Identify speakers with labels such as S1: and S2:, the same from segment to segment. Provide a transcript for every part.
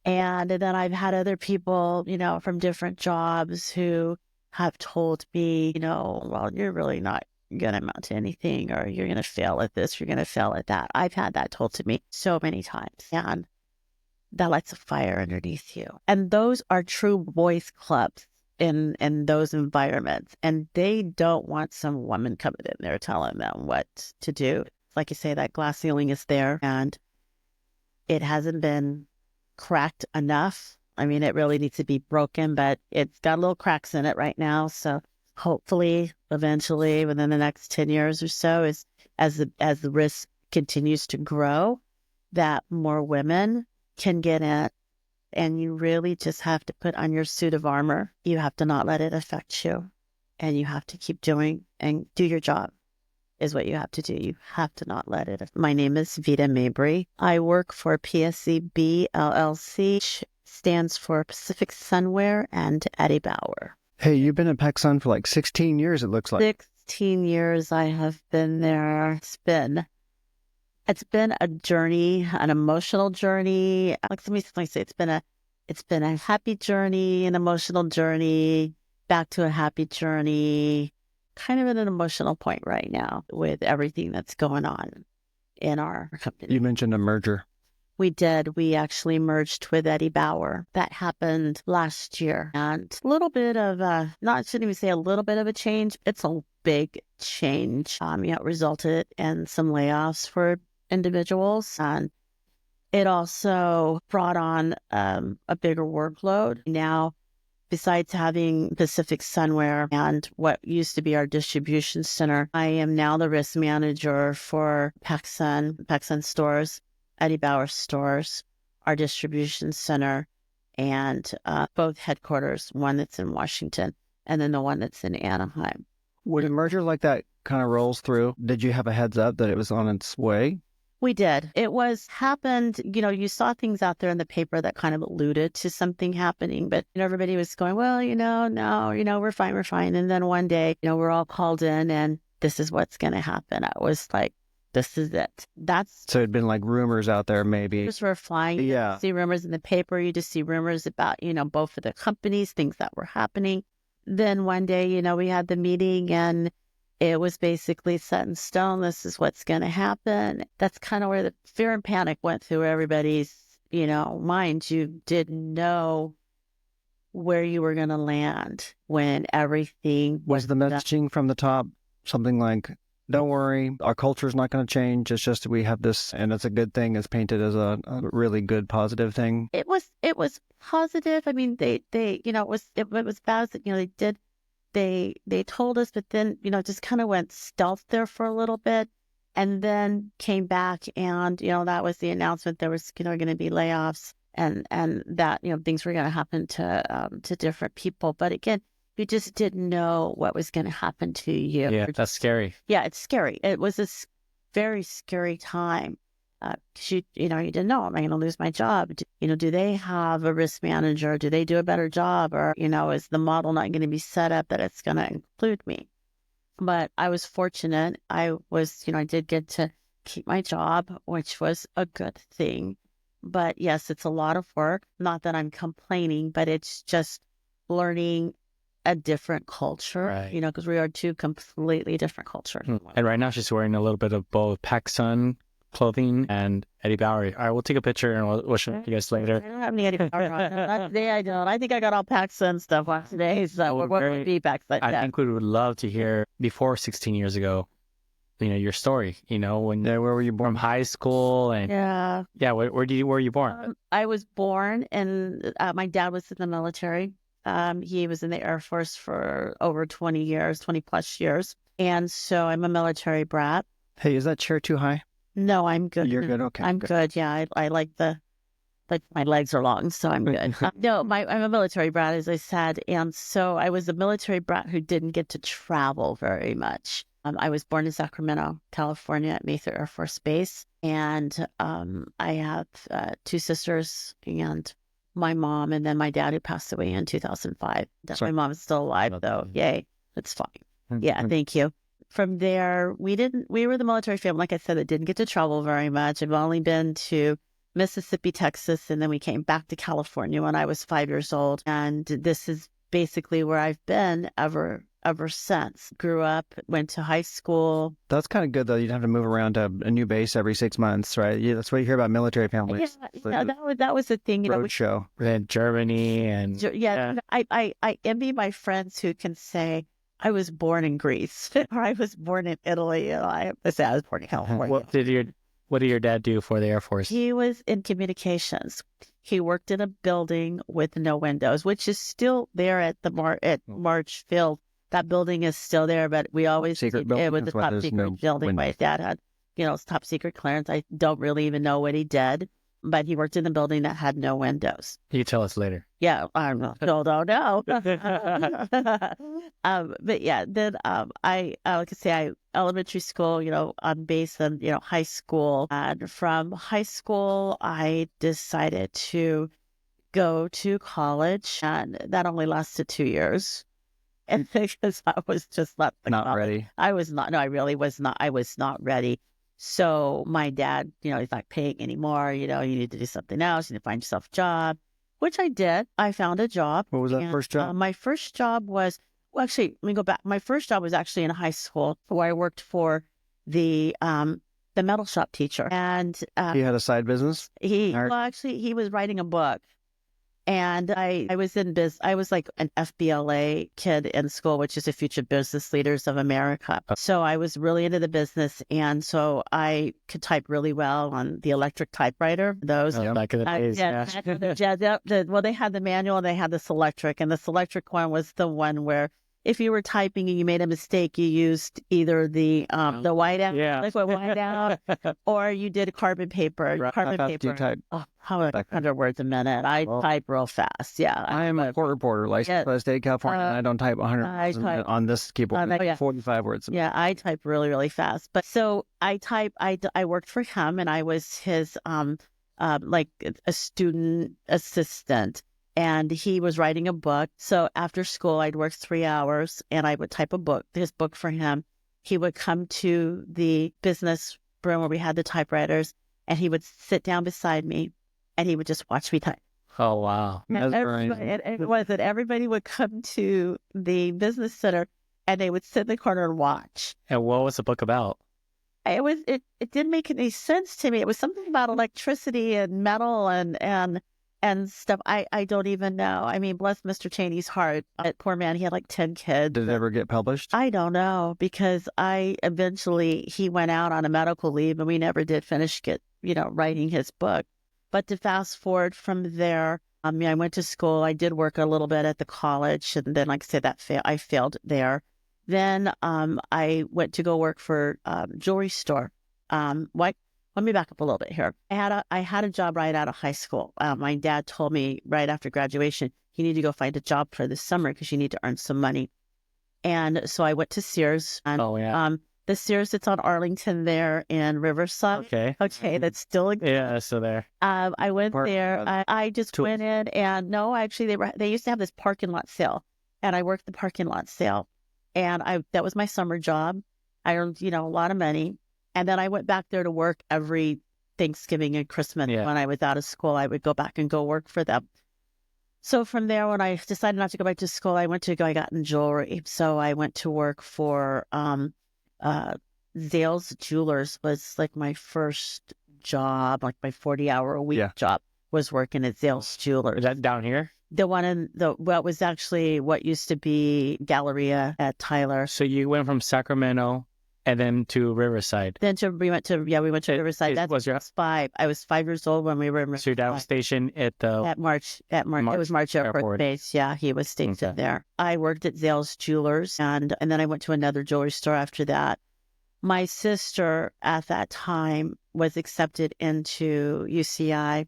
S1: And then I've had other people, from different jobs who have told me, well, you're really not going to amount to anything, or you're going to fail at this, you're going to fail at that. I've had that told to me so many times. And that lights a fire underneath you. And those are true boys clubs in those environments. And they don't want some woman coming in there telling them what to do. Like you say, that glass ceiling is there and it hasn't been cracked enough. I mean, it really needs to be broken, but it's got little cracks in it right now. So hopefully, eventually, within the next 10 years or so, as the risk continues to grow, that more women can get in. And you really just have to put on your suit of armor. You have to not let it affect you. And you have to keep doing and do your job is what you have to do. You have to not let it. My name is Vida Mabry. I work for PSCB LLC, which stands for Pacific Sunwear and Eddie Bauer.
S2: Hey, you've been at PacSun for like 16 years, it looks like.
S1: 16 years I have been there. It's been a journey, an emotional journey. Like somebody say, it's been a happy journey, an emotional journey, back to a happy journey, kind of at an emotional point right now with everything that's going on in our company.
S2: You mentioned a merger.
S1: We did. We actually merged with Eddie Bauer. That happened last year. And a little bit of shouldn't even say a little bit of a change. It's a big change. It resulted in some layoffs for individuals. And it also brought on a bigger workload. Now, besides having Pacific Sunwear and what used to be our distribution center, I am now the risk manager for PacSun stores, Eddie Bauer stores, our distribution center, and both headquarters, one that's in Washington and then the one that's in Anaheim.
S2: When a merger like that kind of rolls through, did you have a heads up that it was on its way?
S1: We did. It happened, you saw things out there in the paper that kind of alluded to something happening, but everybody was going, well, no, we're fine. And then one day, we're all called in and this is what's going to happen. I was like, this is it.
S2: So it'd been like rumors out there, maybe.
S1: Rumors were flying.
S2: Yeah.
S1: You see rumors in the paper. You just see rumors about, both of the companies, things that were happening. Then one day, we had the meeting and it was basically set in stone. This is what's going to happen. That's kind of where the fear and panic went through everybody's, mind. You didn't know where you were going to land when everything
S2: was the messaging from the top something like, don't worry, our culture is not going to change. It's just we have this, and it's a good thing. It's painted as a really good, positive thing.
S1: It was positive. I mean, it was bad. They told us, but then, just kind of went stealth there for a little bit and then came back and, that was the announcement. There was, going to be layoffs and that, things were going to happen to different people. But again, you just didn't know what was going to happen to you.
S3: Yeah, that's scary.
S1: Yeah, it's scary. It was a very scary time. You didn't know, am I going to lose my job? Do they have a risk manager? Do they do a better job? Or, is the model not going to be set up that it's going to include me? But I was fortunate. I did get to keep my job, which was a good thing. But yes, it's a lot of work. Not that I'm complaining, but it's just learning a different culture,
S3: right.
S1: Because we are two completely different cultures.
S3: And right now she's wearing a little bit of both PacSun clothing and Eddie Bauer. All right, we'll take a picture and we'll show you guys later.
S1: I don't have any Eddie Bauer on. Today I don't. I think I got all PacSun stuff on today. So what would be PacSun?
S3: I think we would love to hear before 16 years ago, your story, when
S2: where were you born?
S3: From high school and where were you born?
S1: I was born and my dad was in the military. He was in the Air Force for over 20 plus years. And so I'm a military brat.
S2: Hey, is that chair too high?
S1: No, I'm good.
S2: You're good? Okay.
S1: I'm good. Yeah, I like my legs are long, so I'm good. No, I'm a military brat, as I said. And so I was a military brat who didn't get to travel very much. I was born in Sacramento, California at Mayfair Air Force Base. And I have two sisters and my mom, and then my dad who passed away in 2005. My mom is still alive, though. Yay. It's fine. Yeah, thank you. From there, we were the military family, like I said, that didn't get to travel very much. I've only been to Mississippi, Texas, and then we came back to California when I was 5 years old. And this is basically where I've been ever since. Grew up, went to high school.
S2: That's kind of good, though. You don't have to move around to a new base every 6 months, right? Yeah, that's what you hear about military families.
S1: Yeah, that was the thing.
S2: Road show.
S3: Then Germany and
S1: I envy my friends who can say, I was born in Greece or I was born in Italy. And I say I was born in California.
S3: What did your dad do for the Air Force?
S1: He was in communications. He worked in a building with no windows, which is still there at March Field. That building is still there, but we always
S2: Secret building.
S1: It was a top secret building. My dad had, it's top secret clearance. I don't really even know what he did, but he worked in a building that had no windows.
S3: You tell us later.
S1: Yeah, I don't know. But yeah, then I like I say, elementary school, on base, and high school, and from high school I decided to go to college, and that only lasted 2 years. And because I was just not
S2: ready.
S1: I was not. No, I really was not. I was not ready. So my dad, he's not paying anymore. You need to do something else. You need to find yourself a job, which I did. I found a job.
S2: What was that first job?
S1: My first job was, actually, let me go back. My first job was actually in high school, where I worked for the metal shop teacher. And
S2: he had a side business?
S1: He was writing a book. And I was in I was like an FBLA kid in school, which is the Future Business Leaders of America. So I was really into the business. And so I could type really well on the electric typewriter. Those.
S3: Back in the days,
S1: well, they had the manual and they had this electric. And this electric one was the one where if you were typing and you made a mistake, you used either the whiteout, liquid whiteout, or you did carbon paper. Carbon paper.
S2: You type?
S1: How 100 words a minute? I type real fast. Yeah,
S2: I am a court reporter licensed by the state of California, and I don't type 100 on this keyboard. 45 words.
S1: Yeah, I type really, really fast. But so I worked for him, and I was his like a student assistant. And he was writing a book. So after school, I'd work 3 hours and I would type his book for him. He would come to the business room where we had the typewriters, and he would sit down beside me and he would just watch me type.
S3: Oh, wow.
S1: And everybody would come to the business center and they would sit in the corner and watch.
S3: And what was the book about?
S1: It didn't make any sense to me. It was something about electricity and metal and stuff. I don't even know. I mean, bless Mr. Cheney's heart. That poor man, he had like 10 kids.
S2: Did it ever get published?
S1: I don't know, because he went out on a medical leave and we never did finish writing his book. But to fast forward from there, I went to school. I did work a little bit at the college, and then, like I said, I failed there. Then I went to go work for a jewelry store. Let me back up a little bit here. I had a job right out of high school. My dad told me right after graduation, you need to go find a job for this summer because you need to earn some money. And so I went to Sears. And, the Sears that's on Arlington there in Riverside. Okay, that's still exists.
S3: Yeah, so there.
S1: I went there. I just went in, and no, actually they used to have this parking lot sale, and I worked the parking lot sale, and that was my summer job. I earned a lot of money. And then I went back there to work every Thanksgiving and Christmas. When I was out of school, I would go back and go work for them. So from there, when I decided not to go back to school, I got in jewelry. So I went to work for Zales Jewelers. Was like my first job, like my 40-hour-a-week job was working at Zales Jewelers.
S3: Is that down here?
S1: The one it was actually what used to be Galleria at Tyler.
S3: So you went from Sacramento and then to Riverside.
S1: Then we went to Riverside. That was 5. I was 5 years old when we were in Riverside.
S3: So your dad was stationed at
S1: March. It was March Air Force Base. Yeah, he was stationed there. I worked at Zales Jewelers, and then I went to another jewelry store after that. My sister at that time was accepted into UCI.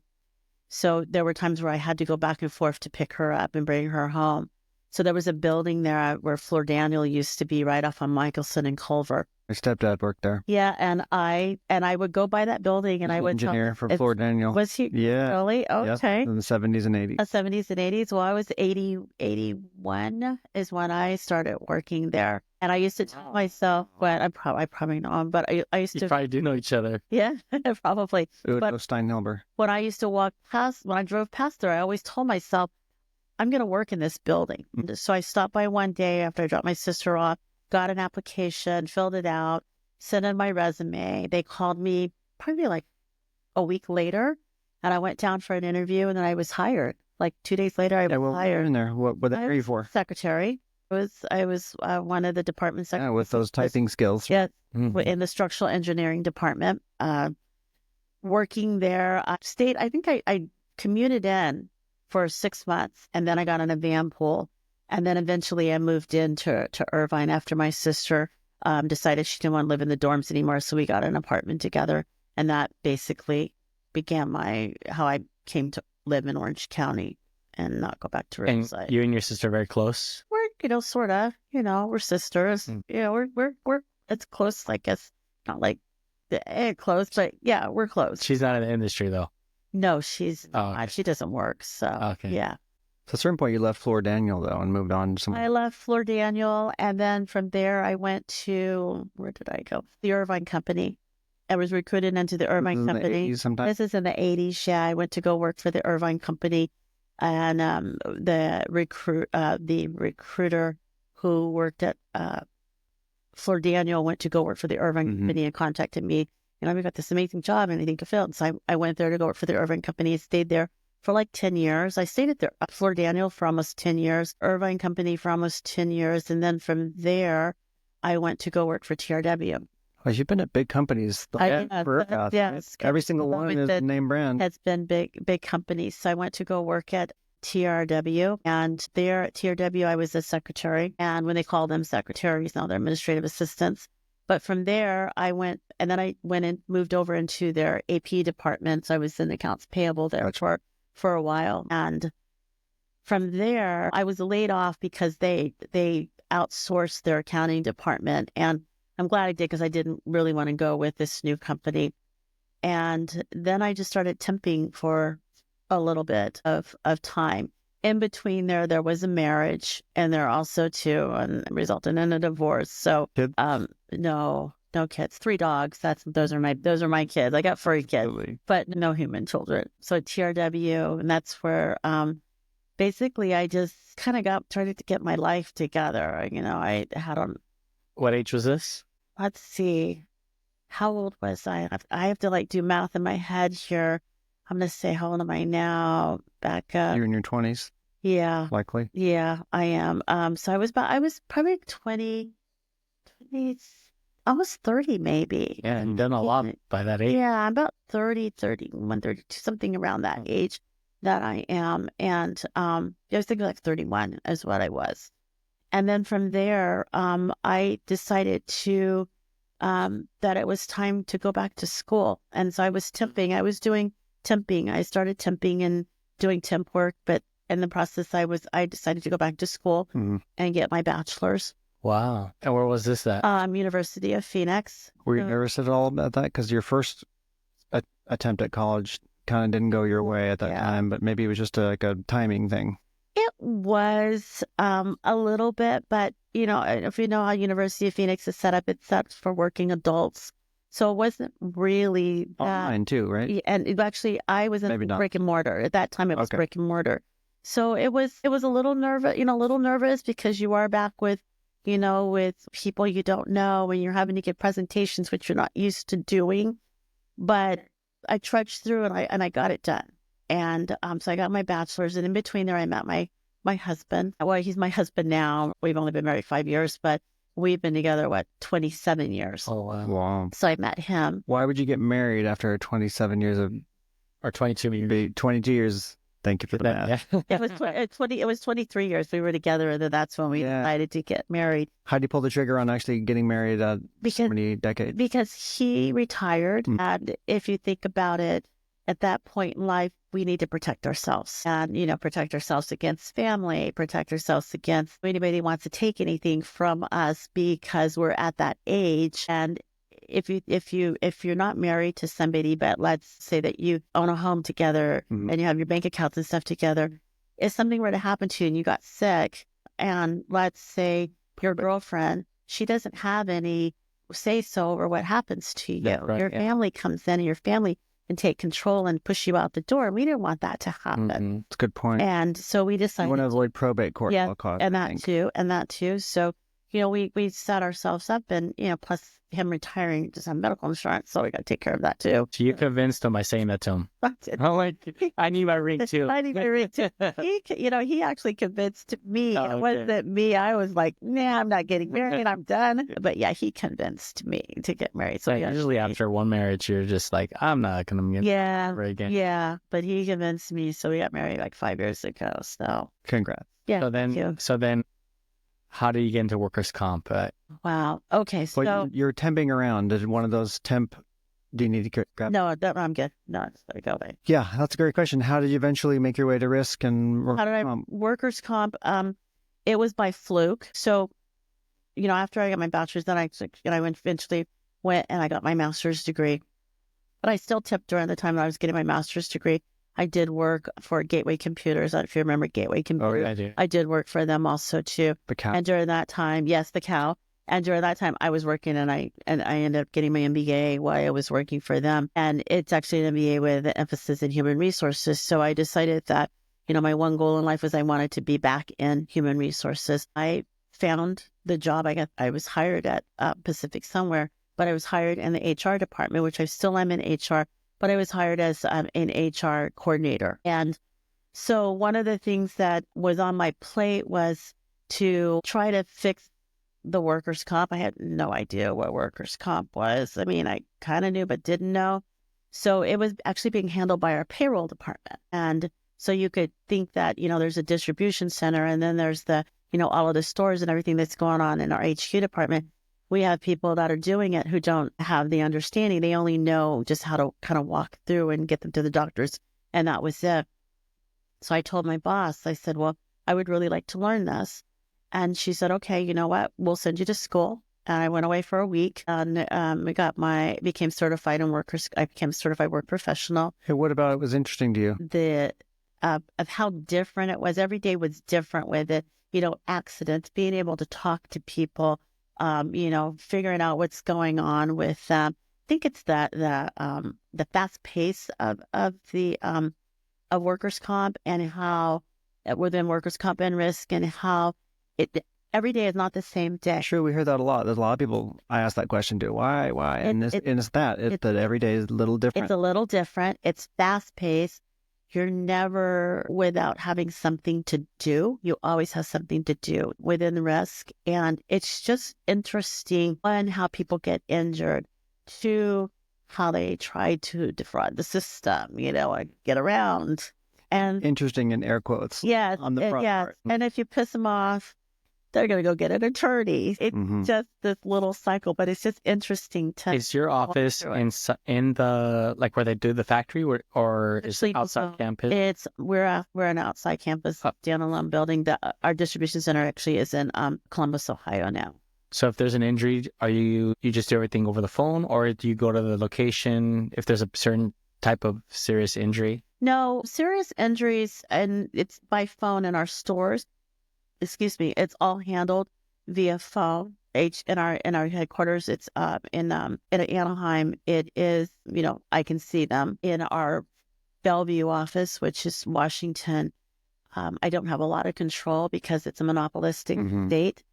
S1: So there were times where I had to go back and forth to pick her up and bring her home. So there was a building there where Fleur Daniel used to be, right off on Michelson and Culver.
S2: My stepdad worked there.
S1: Yeah, and I would go by that building, and I would
S2: engineer for Fleur Daniel.
S1: Was he really?
S2: Yes,
S1: Okay.
S2: in the 70s and 80s.
S1: 70s and 80s. Well, I was 81 is when I started working there. And I used to tell myself, I probably know him, but I used to.
S3: You probably do know each other.
S1: Yeah, probably.
S2: Udo Steinhilber.
S1: When I used to walk past, when I drove past there, I always told myself, I'm going to work in this building. So I stopped by one day after I dropped my sister off, got an application, filled it out, sent in my resume. They called me probably like a week later, and I went down for an interview, and then I was hired. Like 2 days later, I was hired.
S2: In there, what are you for?
S1: Secretary. I was one of the department secretaries.
S2: Yeah, with those typing skills.
S1: Yeah, in the structural engineering department. Working there, I think I commuted in for 6 months, and then I got in a van pool. And then eventually I moved into Irvine after my sister decided she didn't want to live in the dorms anymore. So we got an apartment together. And that basically began how I came to live in Orange County and not go back to Riverside.
S3: And you and your sister are very close?
S1: We're, sort of, we're sisters. We're it's close, I guess, not like close, but yeah, we're close.
S3: She's not in the industry though.
S1: No, she's not.
S3: Okay.
S1: She doesn't work. So, yeah.
S2: So at a certain point, you left Fleur Daniel, though, and moved on to somewhere.
S1: I left Fleur Daniel, and then from there, I went to, where did I go? The Irvine Company. I was recruited into the Irvine Company. This is in the 80s, yeah. I went to go work for the Irvine Company, and the recruiter who worked at Fleur Daniel went to go work for the Irvine Company and contacted me. We got this amazing job, anything to fill. And so I went there to go work for the Irvine Company. I stayed there for like 10 years. I stayed at the Fleur Daniel for almost 10 years, Irvine Company for almost 10 years. And then from there, I went to go work for TRW.
S2: Well, you've been at big companies.
S1: Yes.
S2: Every single one is a name brand.
S1: Has been big companies. So I went to go work at TRW, and there at TRW, I was a secretary. And when they call them secretaries, now they're administrative assistants. But from there, I went and moved over into their AP department. So I was in accounts payable there for a while. And from there, I was laid off because they outsourced their accounting department. And I'm glad I did, because I didn't really want to go with this new company. And then I just started temping for a little bit of time. In between there was a marriage, and there also and resulted in a divorce. So
S2: kids?
S1: No kids. 3 dogs. Those are my kids. I got furry kids, but no human children. So TRW, and that's where basically I just kind of started to get my life together. I had
S3: What age was this?
S1: Let's see, how old was I? I have to do math in my head here. I'm going to say, how old am I now? Back up.
S2: You're in your 20s?
S1: Yeah.
S2: Likely?
S1: Yeah, I am. So I was probably 20, almost 30 maybe.
S3: Yeah, and done a lot by that age.
S1: Yeah, I'm about 30, 31, 32, something around that age that I am. And I was thinking like 31 is what I was. And then from there, I decided that it was time to go back to school. And so I was temping. I was doing temping. I started temping and doing temp work, but in the process, I decided to go back to school and get my bachelor's.
S3: Wow. And where was this at?
S1: University of Phoenix.
S2: Were you nervous at all about that? Because your first attempt at college kind of didn't go your way at that time, but maybe it was just a timing thing.
S1: It was a little bit, but if you know how University of Phoenix is set up, it's set for working adults. So it wasn't really
S2: online too, right?
S1: And actually, I was in brick and mortar at that time. It was brick and mortar, so it was a little nervous, because you are back with people you don't know, and you're having to give presentations which you're not used to doing. But I trudged through, and I got it done. And so I got my bachelor's, and in between there, I met my husband. Well, he's my husband now. We've only been married 5 years, but we've been together, 27 years.
S3: Oh, wow.
S2: Wow.
S1: So I met him.
S2: Why would you get married after 27 years
S3: or 22 years?
S2: 22 years. Thank you for that.
S3: Yeah.
S1: It was 23 years we were together, and then that's when we decided to get married.
S2: How did you pull the trigger on actually getting married so many decades?
S1: Because he retired, and if you think about it, at that point in life, we need to protect ourselves and, protect ourselves against family, protect ourselves against anybody who wants to take anything from us because we're at that age. And if you're not married to somebody, but let's say that you own a home together and you have your bank accounts and stuff together, if something were to happen to you and you got sick, and let's say your girlfriend, she doesn't have any say so over what happens to you. Your family comes in and your family can take control and push you out the door. We didn't want that to happen.
S2: That's a good point.
S1: And so we decided
S2: you want to avoid probate court.
S1: And that too. So, we set ourselves up, and, plus him retiring, just have medical insurance. So we got to take care of that too.
S3: So you convinced him by saying that to him. I'm like, I need my ring too.
S1: I need my ring too. He actually convinced me.
S3: Oh, okay.
S1: It wasn't me. I was like, nah, I'm not getting married. I'm done. But yeah, he convinced me to get married. So
S3: usually after one marriage, you're just like, I'm not going to get married again.
S1: Yeah. But he convinced me. So we got married like 5 years ago. So
S2: congrats.
S1: Yeah.
S3: So then how do you get into workers' comp?
S1: Wow. Okay. So
S2: but you're temping around. Is one of those temp? Do you need to grab?
S1: No, I'm good. No, it's gotta go away.
S2: Yeah, that's a great question. How did you eventually make your way to risk and
S1: workers' comp? It was by fluke. So, after I got my bachelor's, then I eventually went and I got my master's degree. But I still tipped during the time that I was getting my master's degree. I did work for Gateway Computers. I don't know if you remember Gateway Computers.
S3: Oh, yeah, I do.
S1: I did work for them also too.
S2: The cow.
S1: And during that time, yes, the cow. And during that time, I was working, and I ended up getting my MBA while I was working for them. And it's actually an MBA with an emphasis in human resources. So I decided that, my one goal in life was I wanted to be back in human resources. I found the job. I was hired at Pacific somewhere, but I was hired in the HR department, which I still am in HR. But I was hired as an HR coordinator. And so one of the things that was on my plate was to try to fix the workers' comp. I had no idea what workers' comp was. I mean, I kind of knew, but didn't know. So it was actually being handled by our payroll department. And so you could think that, there's a distribution center, and then there's the, all of the stores and everything that's going on in our HQ department. We have people that are doing it who don't have the understanding. They only know just how to kind of walk through and get them to the doctors. And that was it. So I told my boss, I said, well, I would really like to learn this. And she said, okay, you know what? We'll send you to school. And I went away for a week, and became certified in I became a certified work professional.
S2: Hey, what about it was interesting to you?
S1: Of how different it was. Every day was different with it. Accidents, being able to talk to people, figuring out what's going on with them. I think it's the fast pace of workers' comp, and how within workers' comp and risk, and how every day is not the same day.
S2: Sure, we hear that a lot. There's a lot of people I ask that question to. Why? It's that every day is a little different.
S1: It's a little different. It's fast paced. You're never without having something to do. You always have something to do within the risk. And it's just interesting, one, how people get injured, two, how they try to defraud the system, and get around. And
S2: interesting in air quotes.
S1: Yeah.
S2: On the front part.
S1: And if you piss them off, they're going to go get an attorney. It's just this little cycle, but it's just interesting to...
S3: Is your office in the, like where they do the factory, or is it outside campus?
S1: We're an outside campus, standalone building. Our distribution center actually is in Columbus, Ohio now.
S3: So if there's an injury, you just do everything over the phone, or do you go to the location if there's a certain type of serious injury?
S1: No, serious injuries, and it's by phone in our stores. It's all handled via phone. In our headquarters, it's in Anaheim. It is, I can see them. In our Bellevue office, which is Washington, I don't have a lot of control because it's a monopolistic state.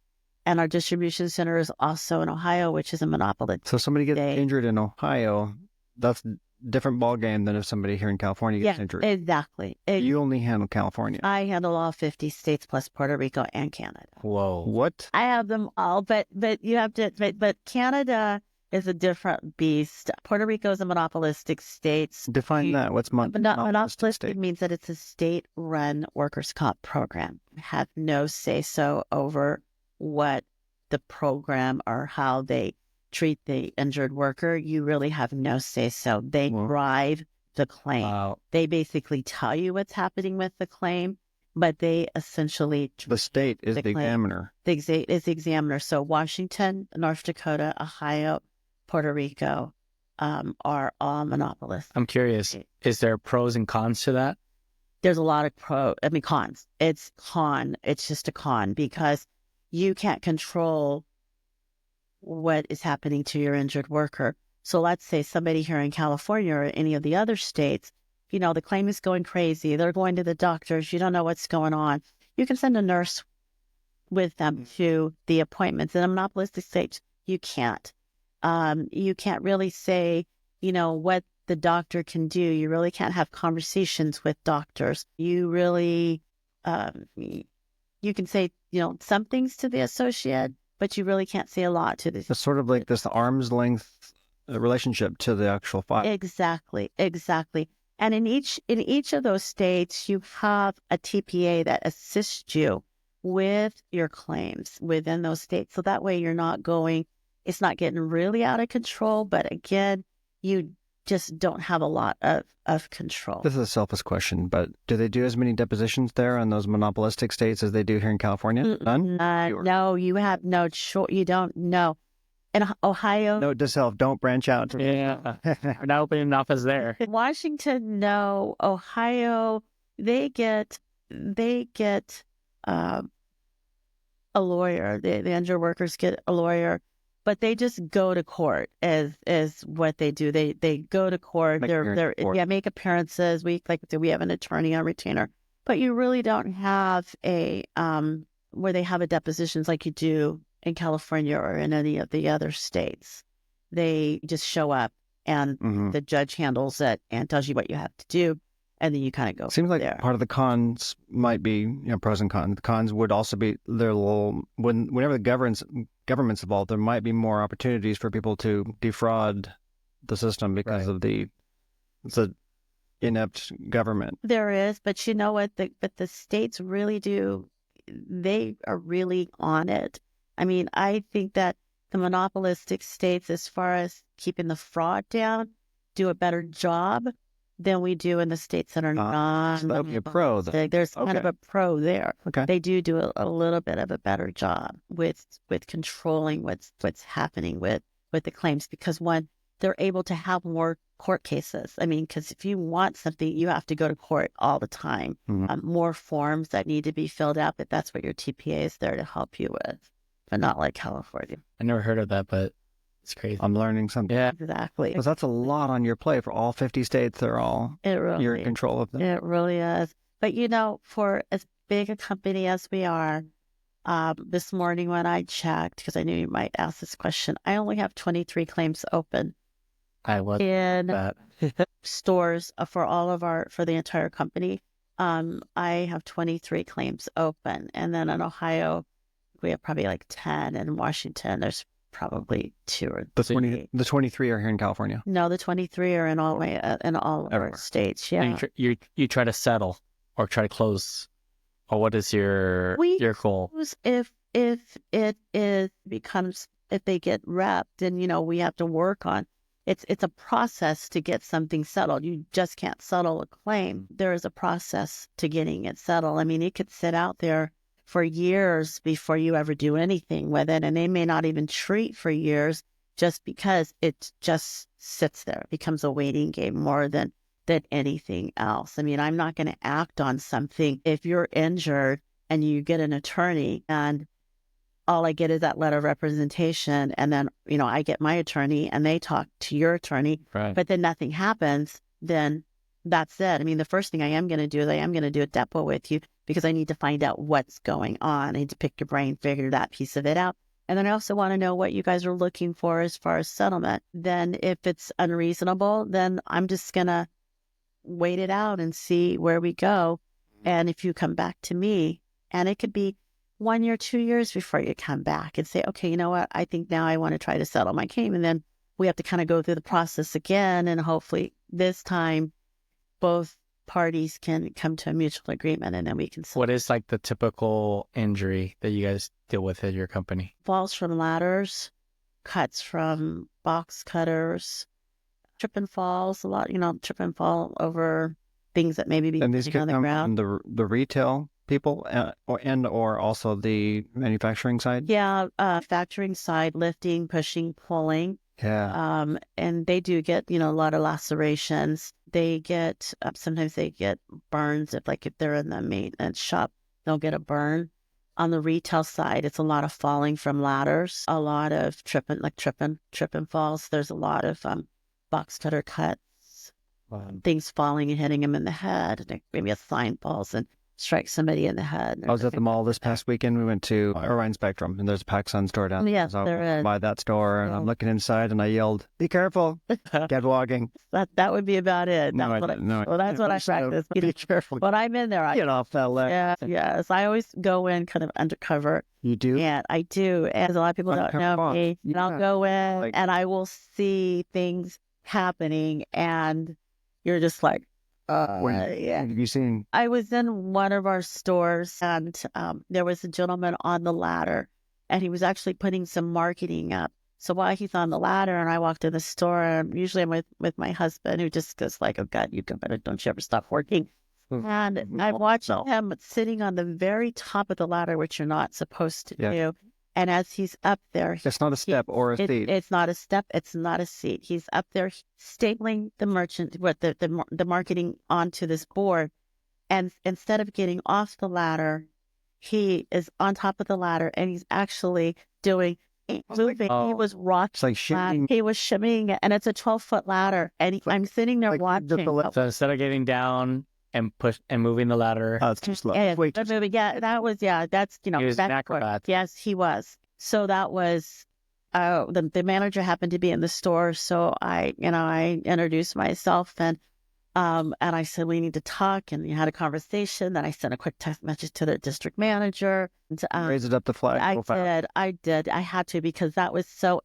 S1: And our distribution center is also in Ohio, which is a monopolistic.
S2: So somebody gets injured in Ohio, that's different ball game than if somebody here in California gets injured.
S1: Exactly.
S2: You only handle California.
S1: I handle all 50 states plus Puerto Rico and Canada.
S3: Whoa.
S2: What?
S1: I have them all, but you have to, but Canada is a different beast. Puerto Rico is a monopolistic state.
S2: Define that. What's monopolistic
S1: state? Means that it's a state-run workers' comp program. Have no say-so over what the program or how they treat the injured worker. You really have no say-so. They drive the claim. They basically tell you what's happening with the claim, but they essentially
S2: The state is the
S1: claim.
S2: examiner.
S1: The state is the examiner. So Washington, North Dakota, Ohio, Puerto Rico are all monopolists.
S3: I'm curious, is there pros and cons to that?
S1: There's a lot of cons. It's just a con because you can't control what is happening to your injured worker. So let's say somebody here in California or any of the other states, the claim is going crazy. They're going to the doctors. You don't know what's going on. You can send a nurse with them to the appointments. In a monopolistic state, you can't. You can't really say, what the doctor can do. You really can't have conversations with doctors. You really, you can say, some things to the associate, but you really can't say a lot to the.
S2: It's sort of like this arm's length relationship to the actual file.
S1: Exactly. And in each of those states, you have a TPA that assists you with your claims within those states. So that way it's not getting really out of control, but again, you just don't have a lot of control.
S2: This is a selfish question, but do they do as many depositions there in those monopolistic states as they do here in California? None?
S1: No, you have no choice. You don't know. In Ohio,
S2: note to self: don't branch out.
S3: Yeah, we're not opening an office there.
S1: Washington, no. Ohio, they get a lawyer. The injured workers get a lawyer, but they just go to court as what they do. They go to court. Make appearances. We have an attorney on retainer, but you really don't have a where they have a depositions like you do in California or in any of the other states. They just show up and the judge handles it and tells you what you have to do, and then you kind of go.
S2: Seems like
S1: there.
S2: Part of the cons might be pros and cons. The cons would also be whenever the government's involved, there might be more opportunities for people to defraud the system because of it's a inept government.
S1: There is, but you know what? But the states really do. They are really on it. I mean, I think that the monopolistic states, as far as keeping the fraud down, do a better job than we do in the states that are not.
S2: So that would be a pro.
S1: There's kind of a pro there.
S2: Okay.
S1: They do a little bit of a better job with controlling what's happening with the claims, because one, they're able to have more court cases. I mean, because if you want something, you have to go to court all the time. More forms that need to be filled out, but that's what your TPA is there to help you with. But not like California.
S3: I never heard of that, but it's crazy.
S2: I'm learning something.
S3: Yeah.
S1: Exactly.
S2: Because that's a lot on your plate for all 50 states. You're in control of them.
S1: It really is. But for as big a company as we are, this morning when I checked, because I knew you might ask this question, I only have 23 claims open.
S3: I was
S1: in
S3: that.
S1: stores for the entire company. I have 23 claims open, and then in Ohio, we have probably like 10. In Washington, there's probably 2 or 3.
S2: The 23 are here in California.
S1: No, the 23 are in all of our states. Yeah.
S3: And you try to settle or try to close, or what is your goal?
S1: If they get wrapped, then we have to work on. It's a process to get something settled. You just can't settle a claim. There is a process to getting it settled. I mean, it could sit out there for years before you ever do anything with it. And they may not even treat for years just because it just sits there. It becomes a waiting game more than anything else. I mean, I'm not going to act on something if you're injured and you get an attorney and all I get is that letter of representation. And then, I get my attorney and they talk to your attorney,
S3: right.
S1: But then nothing happens. Then that's it. I mean, the first thing I am going to do is I am going to do a depo with you because I need to find out what's going on. I need to pick your brain, figure that piece of it out. And then I also want to know what you guys are looking for as far as settlement. Then if it's unreasonable, then I'm just going to wait it out and see where we go. And if you come back to me, and it could be 1 year, 2 years before you come back and say, okay, you know what? I think now I want to try to settle my claim. And then we have to kind of go through the process again. And hopefully this time both parties can come to a mutual agreement and then we can settle.
S3: What is like the typical injury that you guys deal with at your company?
S1: Falls from ladders, cuts from box cutters, trip and falls a lot, trip and fall over things that maybe be
S2: And these
S1: sitting
S2: could
S1: on the
S2: come
S1: ground.
S2: from the retail people or also the manufacturing side.
S1: Yeah, factoring side, lifting, pushing, pulling.
S2: Yeah.
S1: And they do get, a lot of lacerations. They get, sometimes they get burns if they're in the maintenance shop, they'll get a burn. On the retail side, it's a lot of falling from ladders, a lot of tripping falls. There's a lot of box cutter cuts, things falling and hitting them in the head. And maybe a sign falls and strikes somebody in the head.
S2: I was at the mall this past weekend. We went to Irvine Spectrum, and there's a PacSun store down there.
S1: Yes,
S2: So I
S1: there
S2: walked
S1: is.
S2: by that store, and I'm looking inside, and I yelled, "Be careful!" Kept walking.
S1: That would be about it.
S2: No, I
S1: That's what
S2: didn't. No,
S1: well, that's what I practice.
S2: Be careful.
S1: When I'm in there, I
S2: Get off that leg.
S1: yes, I always go in kind of undercover.
S2: You do?
S1: And I do. And a lot of people don't
S2: Undercover
S1: know
S2: boss.
S1: me. And I'll
S2: Yeah.
S1: go in
S2: Like-
S1: and I will see things happening, and you're just like,
S2: When
S1: yeah.
S2: have you seen?
S1: I was in one of our stores, and there was a gentleman on the ladder, and he was actually putting some marketing up. So while he's on the ladder, and I walked in the store, and usually I'm with my husband, who just goes like, "Oh God, don't you ever stop working?" And I'm watching him sitting on the very top of the ladder, which you're not supposed to do. And as he's up there,
S2: It's not a step or a seat.
S1: it's not a step. It's not a seat. He's up there stapling the marketing onto this board. And instead of getting off the ladder, he is on top of the ladder, and he's actually moving. He was rocking.
S2: It's like shimmying.
S1: He was shimmying it, and it's a 12-foot ladder. And I'm sitting there watching.
S3: So instead of getting down and moving the ladder,
S2: It's too slow.
S1: Yeah,
S2: Wait,
S1: that's that's
S3: he was an acrobat.
S1: Yes, he was. So that was the manager happened to be in the store, so I introduced myself, and I said we need to talk, and we had a conversation. Then I sent a quick text message to the district manager. And,
S2: raise it up the flag.
S1: I did. I had to, because it was so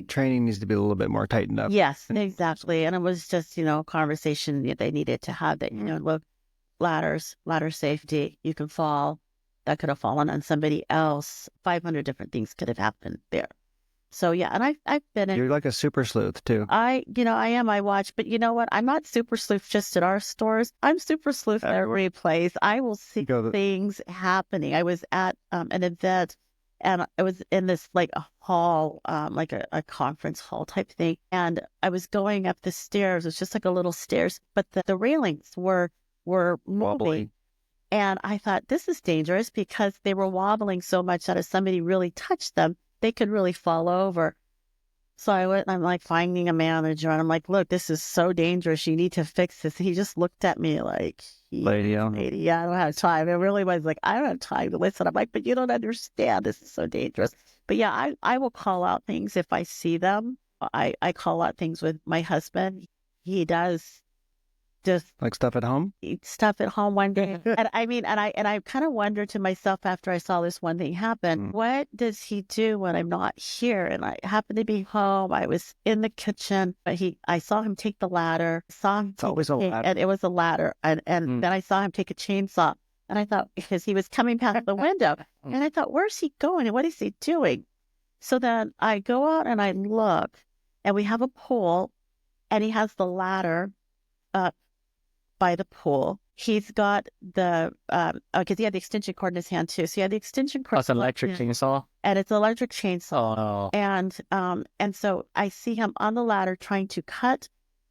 S2: Training needs to be a little bit more tightened up.
S1: Yes, exactly. And it was just, a conversation that they needed to have, that, look, ladder safety, you can fall. That could have fallen on somebody else. 500 different things could have happened there. So, yeah, and I've been in.
S2: You're like a super sleuth, too.
S1: I am. I watch, but you know what? I'm not super sleuth just at our stores. I'm super sleuth every place. I will see things happening. I was at an event, and I was in this like a hall, like a conference hall type thing. And I was going up the stairs. It was just like a little stairs, but the railings were moving. And I thought, this is dangerous, because they were wobbling so much that if somebody really touched them, they could really fall over. So I went, and I'm like finding a manager, and I'm like, look, this is so dangerous. You need to fix this. And he just looked at me like,
S2: lady,
S1: I don't have time. It really was like, I don't have time to listen. I'm like, but you don't understand. This is so dangerous. But yeah, I will call out things if I see them. I call out things with my husband. He does just
S2: like stuff at home.
S1: One day. And I kind of wonder to myself, after I saw this one thing happen, what does he do when I'm not here? And I happened to be home. I was in the kitchen, but I saw him take the ladder.
S2: It's always a ladder.
S1: And it was a ladder. And then I saw him take a chainsaw. And I thought, because he was coming past the window, and I thought, where's he going? And what is he doing? So then I go out and I look, and we have a pool, and he has the ladder up by the pool. He's got the because he had the extension cord in his hand too. So he had the extension cord.
S3: That's an electric chainsaw.
S1: And it's an electric chainsaw.
S3: Oh
S1: no. And so I see him on the ladder trying to cut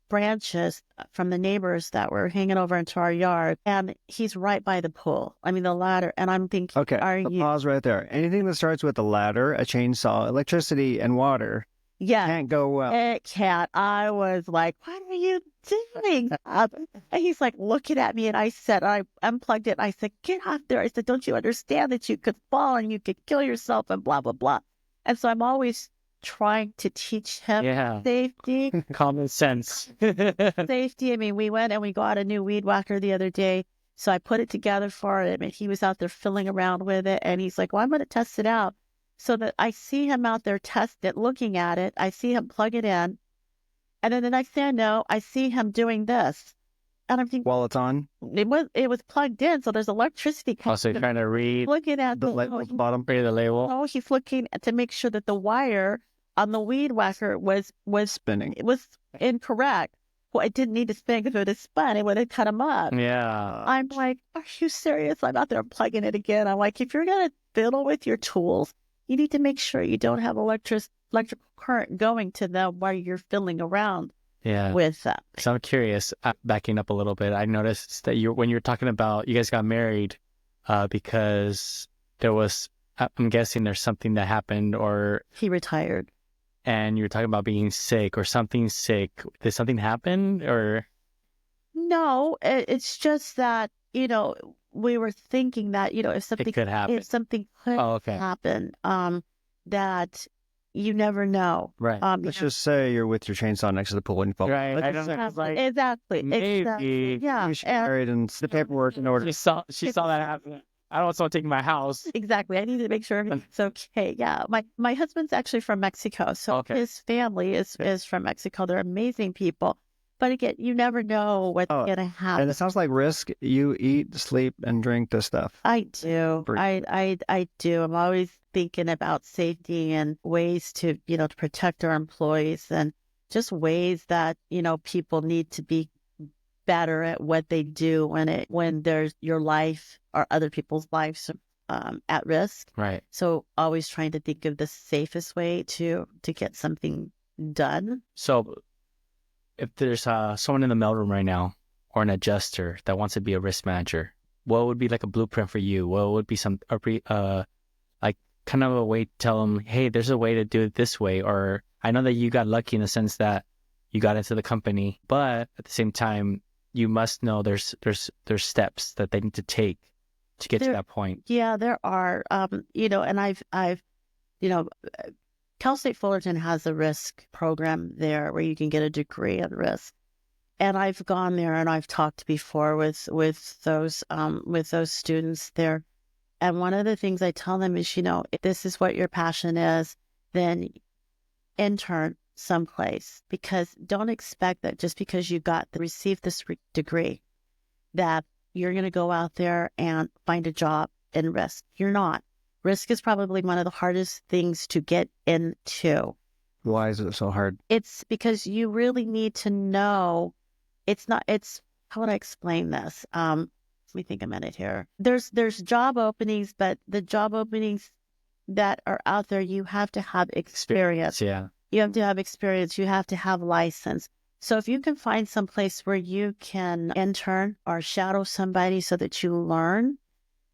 S1: branches from the neighbors that were hanging over into our yard, and he's right by the pool. I mean, the ladder, and I'm thinking,
S2: okay, pause right there. Anything that starts with a ladder, a chainsaw, electricity, and water.
S1: Yeah.
S2: Can't go well.
S1: It can't. I was like, what are you doing? And he's like looking at me, and I said, I unplugged it. And I said, get off there. I said, don't you understand that you could fall and you could kill yourself and blah, blah, blah. And so I'm always trying to teach him safety.
S3: Common sense.
S1: Safety. I mean, we went and we got a new weed whacker the other day. So I put it together for him, and he was out there fiddling around with it. And he's like, well, I'm going to test it out. So that I see him out there test it, looking at it. I see him plug it in. And then the next thing I know, I see him doing this. And I'm thinking,
S2: while it's on?
S1: It was plugged in, so there's electricity coming.
S3: Also trying to read
S1: looking at
S2: the bottom.
S3: Read the label.
S1: Oh, he's looking to make sure that the wire on the weed whacker was
S2: Spinning.
S1: it was incorrect. Well, it didn't need to spin because if it had spun, it would have cut him up.
S3: Yeah.
S1: I'm like, are you serious? I'm out there plugging it again. I'm like, if you're going to fiddle with your tools, you need to make sure you don't have electrical current going to them while you're fiddling around
S3: Yeah.
S1: with them.
S3: So I'm curious, backing up a little bit, I noticed that when you're talking about, you guys got married because there was, I'm guessing there's something that happened, or
S1: He retired.
S3: and you were talking about being sick or something sick. Did something happen, or?
S1: No, it's just that, we were thinking that, if something
S3: could happen.
S1: could
S3: Oh, okay.
S1: happen, that you never know.
S3: Right.
S2: Let's just say you're with your chainsaw next to the pool and you fall.
S3: Right.
S2: Let's
S3: I
S2: just
S3: don't
S2: say
S3: know.
S1: Exactly.
S3: Maybe.
S1: Yeah.
S2: you should get married and the paperwork in order.
S3: She saw that happen. I don't want someone taking my house.
S1: Exactly. I need to make sure everything's okay. Yeah. My husband's actually from Mexico, so
S3: Okay.
S1: his family is from Mexico. They're amazing people. But again, you never know what's going to happen.
S2: And it sounds like risk. You eat, sleep, and drink this stuff.
S1: I do. I do. I'm always thinking about safety and ways to, to protect our employees, and just ways that, people need to be better at what they do when there's your life or other people's lives at risk.
S3: Right.
S1: So always trying to think of the safest way to get something done.
S3: So if there's someone in the mailroom right now, or an adjuster that wants to be a risk manager, what would be like a blueprint for you? What would be like kind of a way to tell them, hey, there's a way to do it this way? Or I know that you got lucky in the sense that you got into the company, but at the same time, you must know there's steps that they need to take to get to that point.
S1: Yeah, there are. And I've Cal State Fullerton has a risk program there where you can get a degree in risk. And I've gone there and I've talked before with those students there. And one of the things I tell them is, if this is what your passion is, then intern someplace, because don't expect that just because you received this degree that you're going to go out there and find a job in risk. You're not. Risk is probably one of the hardest things to get into.
S2: Why is it so hard?
S1: It's because you really need to know. How would I explain this? Let me think a minute here. There's job openings, but the job openings that are out there, you have to have experience.
S3: Yeah.
S1: You have to have experience. You have to have license. So if you can find some place where you can intern or shadow somebody so that you learn,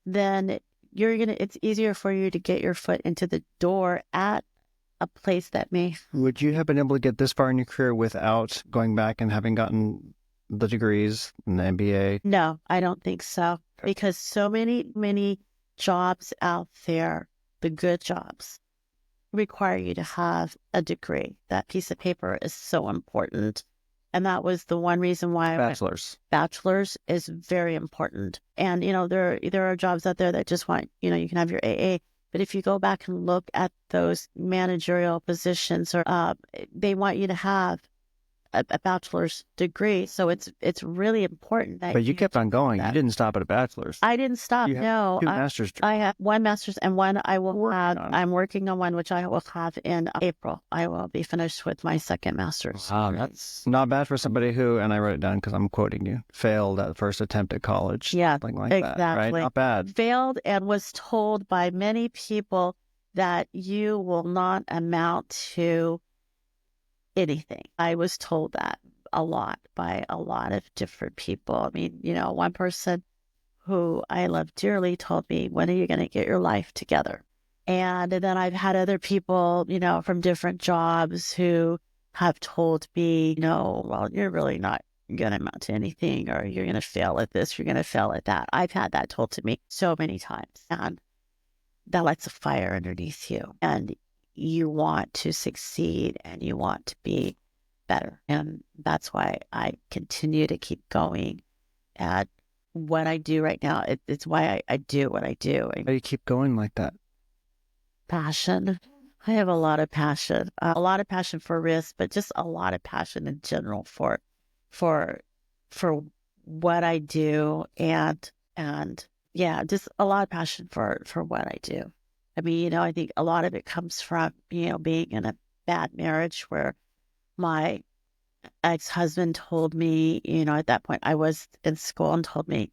S1: then it's easier for you to get your foot into the door at a place that may.
S2: Would you have been able to get this far in your career without going back and having gotten the degrees and the MBA?
S1: No, I don't think so. Because so many jobs out there, the good jobs, require you to have a degree. That piece of paper is so important. And that was the one reason why bachelor's is very important. And, there are jobs out there that just want, you can have your AA. But if you go back and look at those managerial positions, or they want you to have a bachelor's degree. So it's really important that.
S2: But you kept on going.
S1: That.
S2: You didn't stop at a bachelor's.
S1: I didn't stop. No,
S2: 2 master's degrees.
S1: I have 1 master's and 1 I will have. I'm working on 1 which I will have in April. I will be finished with my 2nd master's.
S3: Wow, that's
S2: not bad for somebody who, and I wrote it down because I'm quoting you, failed at first attempt at college.
S1: Yeah,
S2: something like
S1: exactly.
S2: that. Right? Not bad.
S1: Failed and was told by many people that you will not amount to anything. I was told that a lot by a lot of different people. I mean, one person who I love dearly told me, when are you going to get your life together? And then I've had other people, from different jobs who have told me, well, you're really not going to amount to anything, or you're going to fail at this, you're going to fail at that. I've had that told to me so many times. And that lights a fire underneath you. And you want to succeed and you want to be better. And that's why I continue to keep going at what I do right now. It's why I do what I do.
S2: How do you keep going like that?
S1: Passion. I have a lot of passion. A lot of passion for risk, but just a lot of passion in general for what I do, and yeah, just a lot of passion for what I do. I mean, I think a lot of it comes from, being in bad marriage where my ex-husband told me, at that point I was in school, and told me,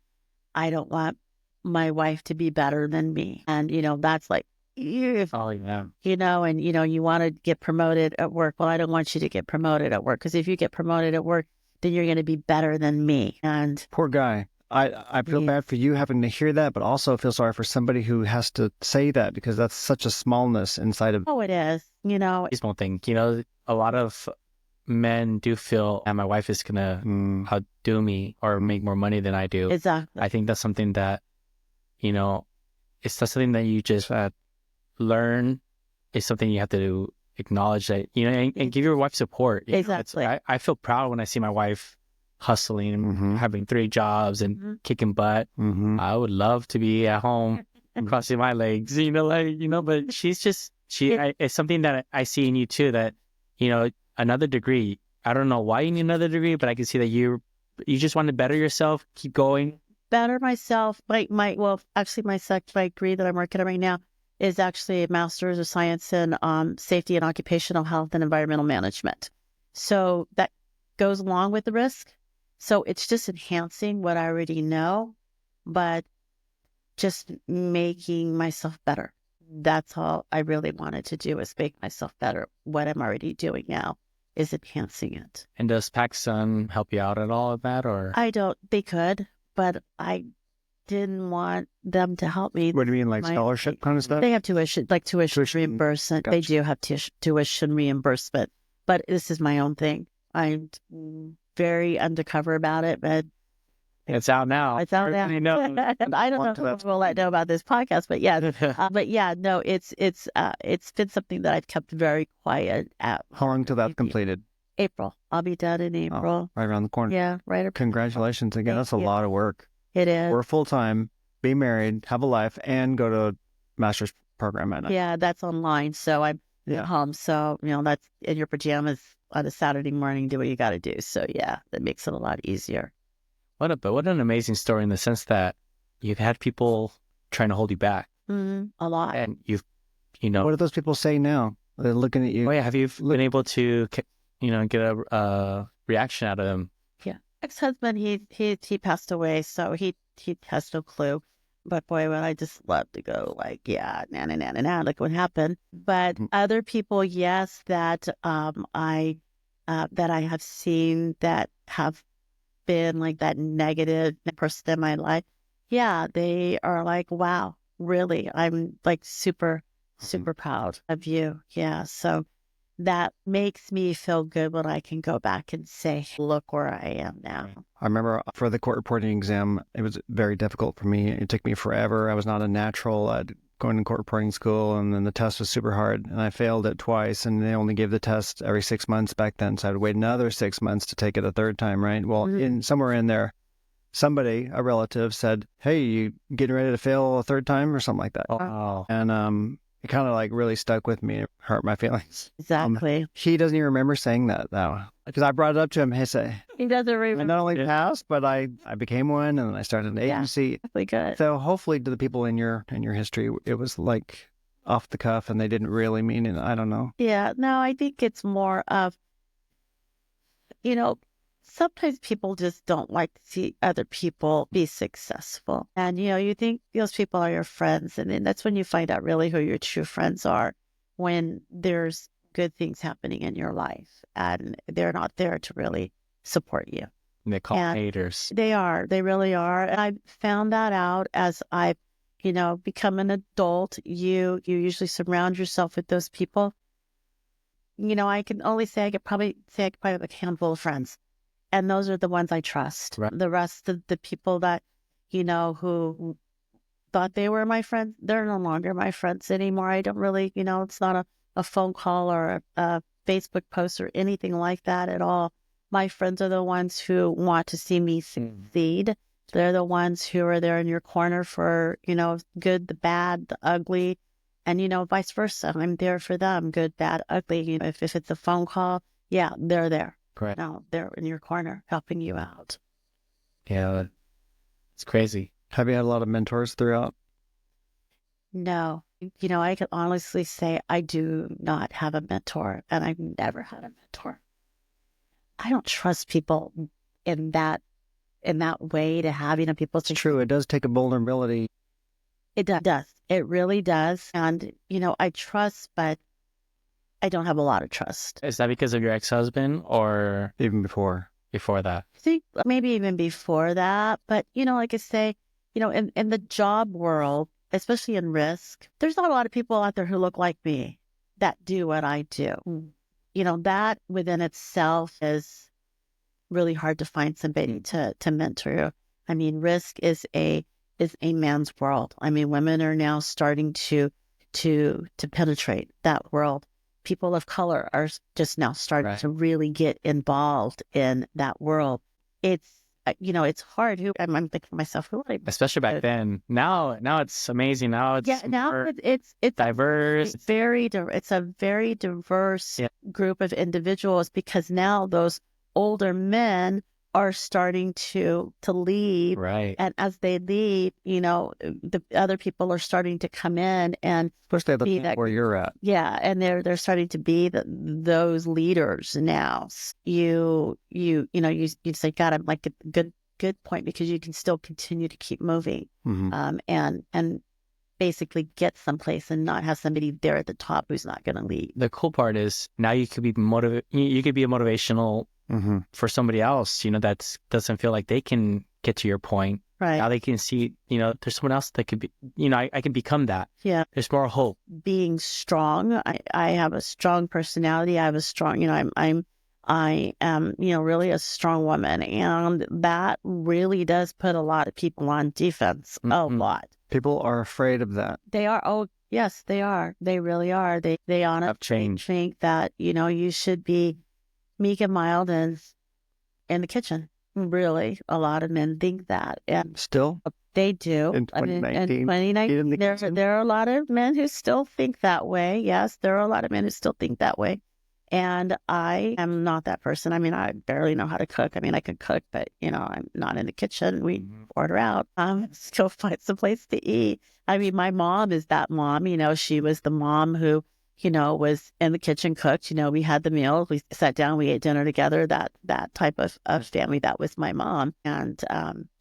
S1: I don't want my wife to be better than me. And, that's like, ew,
S3: Oh, yeah.
S1: and, you want to get promoted at work. Well, I don't want you to get promoted at work, because if you get promoted at work, then you're going to be better than me. And
S2: Poor guy. I feel
S1: Yeah.
S2: bad for you having to hear that, but also feel sorry for somebody who has to say that, because that's such a smallness inside of.
S1: oh, it is,
S3: Small thing. A lot of men do feel, and my wife is gonna outdo me or make more money than I do.
S1: exactly.
S3: I think that's something that, it's not something that you just learn. It's something you have to acknowledge that, and give your wife support.
S1: Exactly.
S3: I feel proud when I see my wife hustling, having 3 jobs and kicking butt. I would love to be at home crossing my legs, but it's something that I see in you too, that, another degree. I don't know why you need another degree, but I can see that you just want to better yourself, keep going.
S1: Better myself. Actually, my degree that I'm working on right now is actually a Master's of Science in Safety and Occupational Health and Environmental Management. So that goes along with the risk. So it's just enhancing what I already know, but just making myself better. That's all I really wanted to do, is make myself better. What I'm already doing now is enhancing it.
S3: And does PacSun help you out at all with that, or?
S1: They could, but I didn't want them to help me.
S2: What do you mean, like scholarship kind of stuff?
S1: They have tuition reimbursement.
S2: Gotcha.
S1: They do have tuition reimbursement, but this is my own thing. I'm very undercover about it, but
S3: It's out now.
S1: it's out now.
S3: Everybody knows.
S1: And I don't know who will let know about this podcast, but yeah, no, it's been something that I've kept very quiet at.
S2: How long till that's completed?
S1: April. I'll be done in April.
S2: Right around the corner.
S1: Yeah, right.
S2: Congratulations again. That's a
S1: you.
S2: lot of work.
S1: It is.
S2: Work full time, be married, have a life, and go to a master's program at night.
S1: Yeah, that's online. So I'm at home. So, that's in your pajamas on a Saturday morning, do what you got to do. So yeah, that makes it a lot easier.
S3: What an amazing story, in the sense that you've had people trying to hold you back.
S1: A lot.
S3: And you've,
S2: What do those people say now? They're looking at you.
S3: Oh yeah, have you been able to, get a reaction out of them?
S1: Yeah. Ex-husband, he passed away, so he has no clue. But boy, would I just love to go like, yeah, like what happened. But other people, yes, that I have seen that have been like that negative person in my life. Yeah, they are like, wow, really? I'm like super proud of you. Yeah. So that makes me feel good when I can go back and say, look where I am now.
S2: I remember for the court reporting exam, it was very difficult for me. It took me forever. I was not a natural at going to court reporting school, and then the test was super hard, and I failed it twice, and they only gave the test every 6 months back then, so I would wait another 6 months to take it a third time, right? Well, somewhere in there, somebody, a relative, said, hey, you getting ready to fail a third time or something like that.
S3: Oh.
S2: And it kind of like really stuck with me. It hurt my feelings.
S1: Exactly.
S2: He doesn't even remember saying that, though, because I brought it up to him. He said,
S1: He doesn't remember.
S2: I not only passed, but I became one, and I started an agency.
S1: Exactly. Good.
S2: So hopefully to the people in your history, it was like off the cuff and they didn't really mean it. I don't know.
S1: Yeah, no, I think it's more of, sometimes people just don't like to see other people be successful. And, you think those people are your friends. And then that's when you find out really who your true friends are, when there's good things happening in your life and they're not there to really support you.
S3: They call haters.
S1: They are. They really are. And I found that out as I've, become an adult. You usually surround yourself with those people. I can only say I could probably have a handful of friends. And those are the ones I trust.
S3: Right.
S1: The rest of the people that, who thought they were my friends, they're no longer my friends anymore. I don't really, it's not a phone call or a Facebook post or anything like that at all. My friends are the ones who want to see me succeed. They're the ones who are there in your corner for, good, the bad, the ugly, and, vice versa. I'm there for them, good, bad, ugly. If it's a phone call, yeah, they're there.
S3: Correct.
S1: No, they're in your corner helping you out.
S3: Yeah, it's crazy.
S2: Have you had a lot of mentors throughout?
S1: No, I can honestly say I do not have a mentor, and I've never had a mentor. I don't trust people in that way to have, people.
S2: It's true. It does take a vulnerability.
S1: It does. It really does. And, I trust, but I don't have a lot of trust.
S3: Is that because of your ex-husband or
S2: Even before
S3: that?
S1: I think maybe even before that. But, like I say, in the job world, especially in risk, there's not a lot of people out there who look like me that do what I do. That within itself is really hard to find somebody to mentor you. I mean, risk is a man's world. I mean, women are now starting to penetrate that world. People of color are just now starting to really get involved in that world. It's it's hard. I'm thinking to myself, who would I?
S3: Especially back then. Now it's amazing. Now it's
S1: it's
S3: diverse.
S1: It's a very diverse group of individuals, because now those older men are starting to leave.
S3: Right.
S1: And as they leave, the other people are starting to come in and
S2: especially at the point where you're at.
S1: Yeah. And they're starting to be those leaders now. You say, God, I'm like a good point, because you can still continue to keep moving. And basically get someplace and not have somebody there at the top who's not going to lead.
S3: The cool part is now you could be you could be a motivational for somebody else, that doesn't feel like they can get to your point.
S1: Right.
S3: Now they can see, there's someone else that could be, I can become that.
S1: Yeah.
S3: There's more hope.
S1: Being strong. I have a strong personality. I have a strong, I am, really a strong woman. And that really does put a lot of people on defense. A lot.
S2: People are afraid of that.
S1: They are. Oh, yes, they are. They really are. They honestly think that, you should be meek and mild and in the kitchen. Really, a lot of men think that. And
S2: still?
S1: They do.
S2: In 2019?
S1: In 2019, there are a lot of men who still think that way. Yes, there are a lot of men who still think that way. And I am not that person. I mean, I barely know how to cook. I mean, I can cook, but, I'm not in the kitchen. We order out. Go find some place to eat. I mean, my mom is that mom. She was the mom who, was in the kitchen, cooked. We had the meal. We sat down. We ate dinner together. That type of family. That was my mom. And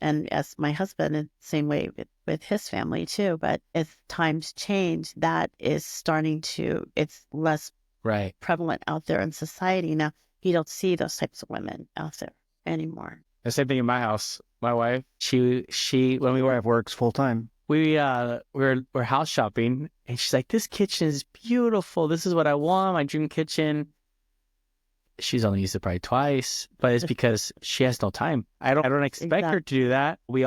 S1: as my husband, and same way with his family too. But as times change, that is starting to, it's less prevalent out there in society. Now, you don't see those types of women out there anymore.
S3: The same thing in my house. My wife, she when we were
S2: wife works full time.
S3: We're house shopping, and she's like, "This kitchen is beautiful. This is what I want, my dream kitchen." She's only used it probably twice, but it's because she has no time. I don't expect her to do that. We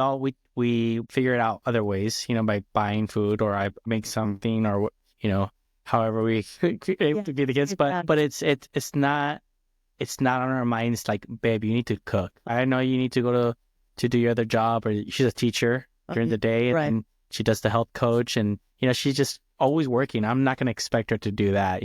S3: figure it out other ways, by buying food, or I make something, or however we able to be the kids. But it's not on our minds like, babe, you need to cook. I know you need to go to do your other job, or she's a teacher during the day, and she does the health coach, and she's just always working. I'm not going to expect her to do that.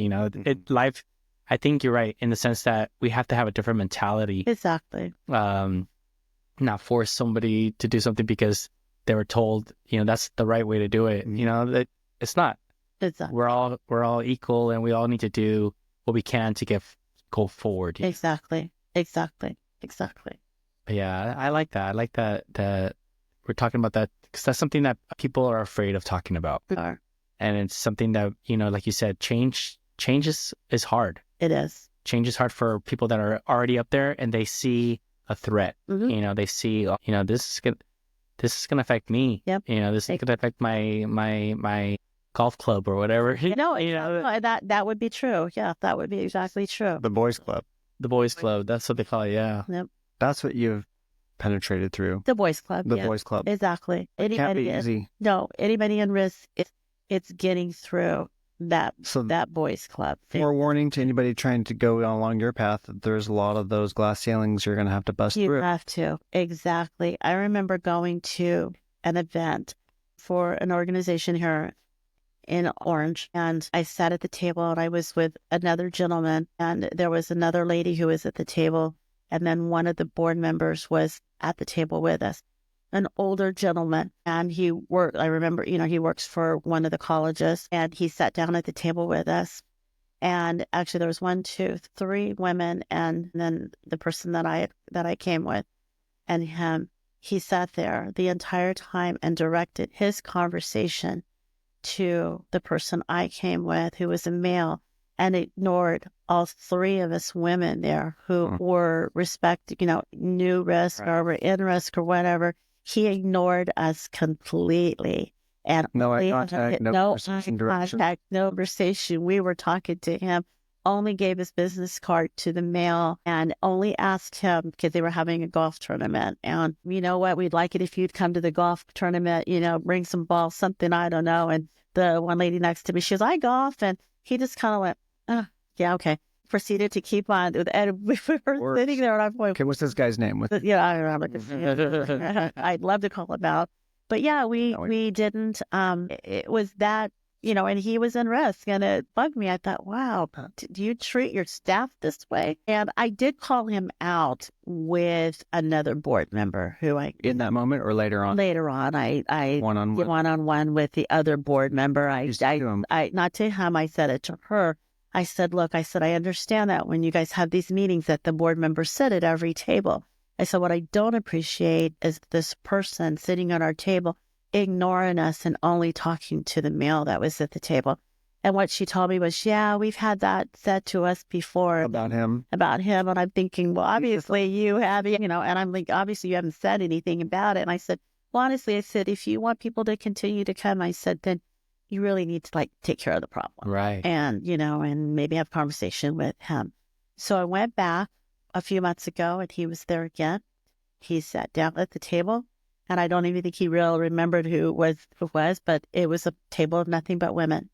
S3: Life. I think you're right in the sense that we have to have a different mentality.
S1: Exactly.
S3: Not force somebody to do something because they were told that's the right way to do it. That it's not.
S1: Exactly.
S3: We're all equal, and we all need to do what we can to go forward.
S1: Exactly.
S3: Yeah, I like that. I like that we're talking about that, because that's something that people are afraid of talking about.
S1: We are.
S3: And it's something that, like you said, change is hard.
S1: It is.
S3: Change is hard for people that are already up there and they see a threat. They see, this is gonna affect me.
S1: Yep.
S3: This is gonna affect my golf club or whatever.
S1: That would be true. Yeah, that would be exactly true.
S2: The boys club.
S3: The boys club. That's what they call it. Yeah.
S1: Yep.
S2: That's what you've penetrated through.
S1: The boys club.
S2: The boys club.
S1: Exactly.
S2: It can't be easy.
S1: No, anybody in risk, it's getting through that boys club.
S2: Forewarning to anybody trying to go along your path, there's a lot of those glass ceilings you're going to have to bust through.
S1: You have to. Exactly. I remember going to an event for an organization here in Orange, and I sat at the table, and I was with another gentleman, and there was another lady who was at the table, and then one of the board members was at the table with us. an older gentleman, and I remember, he works for one of the colleges, and he sat down at the table with us. And actually there was 1, 2, 3 women, and then the person that I came with, and he sat there the entire time and directed his conversation to the person I came with, who was a male, and ignored all 3 of us women there who were knew risk or were in risk or whatever. He ignored us completely. And
S2: no eye contact, no
S1: contact, no conversation. We were talking to him, only gave his business card to the male, and only asked him because they were having a golf tournament. And you know what? We'd like it if you'd come to the golf tournament, bring some balls, something, I don't know. And the one lady next to me, she goes, I golf. And he just kind of went, oh, yeah, okay. Proceeded to keep on. And we were sitting there and I'm going,
S2: okay, what's this guy's name?
S1: I don't know. I'd love to call him out. But yeah, we didn't, it was that, and he was in risk, and it bugged me. I thought, wow, do you treat your staff this way? And I did call him out with another board member who
S2: in that moment or later on?
S1: Later on, I one-on-one with the other board member. Not to him, I said it to her. I said, look, I understand that when you guys have these meetings that the board members sit at every table. I said, what I don't appreciate is this person sitting at our table, ignoring us and only talking to the male that was at the table. And what she told me was, yeah, we've had that said to us before.
S2: About him.
S1: And I'm thinking, well, obviously you have, and I'm like, obviously you haven't said anything about it. And I said, well, honestly, I said, if you want people to continue to come, I said, then you really need to take care of the problem.
S3: Right.
S1: And, and maybe have a conversation with him. So I went back a few months ago, and he was there again. He sat down at the table, and I don't even think he really remembered who it was, but it was a table of nothing but women.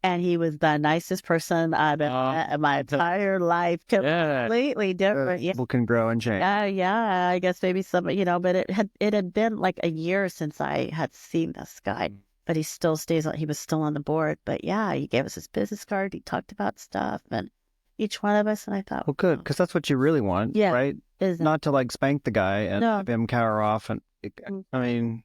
S1: And he was the nicest person I've ever met in my entire life. Completely different.
S2: People can grow and change.
S1: Yeah. I guess maybe some, but it had been like a year since I had seen this guy. But he still he was still on the board. But yeah, he gave us his business card. He talked about stuff, and each one of us, and I thought,
S2: well, good, because that's what you really want, right? Not to spank the guy and have him cower off. And I mean,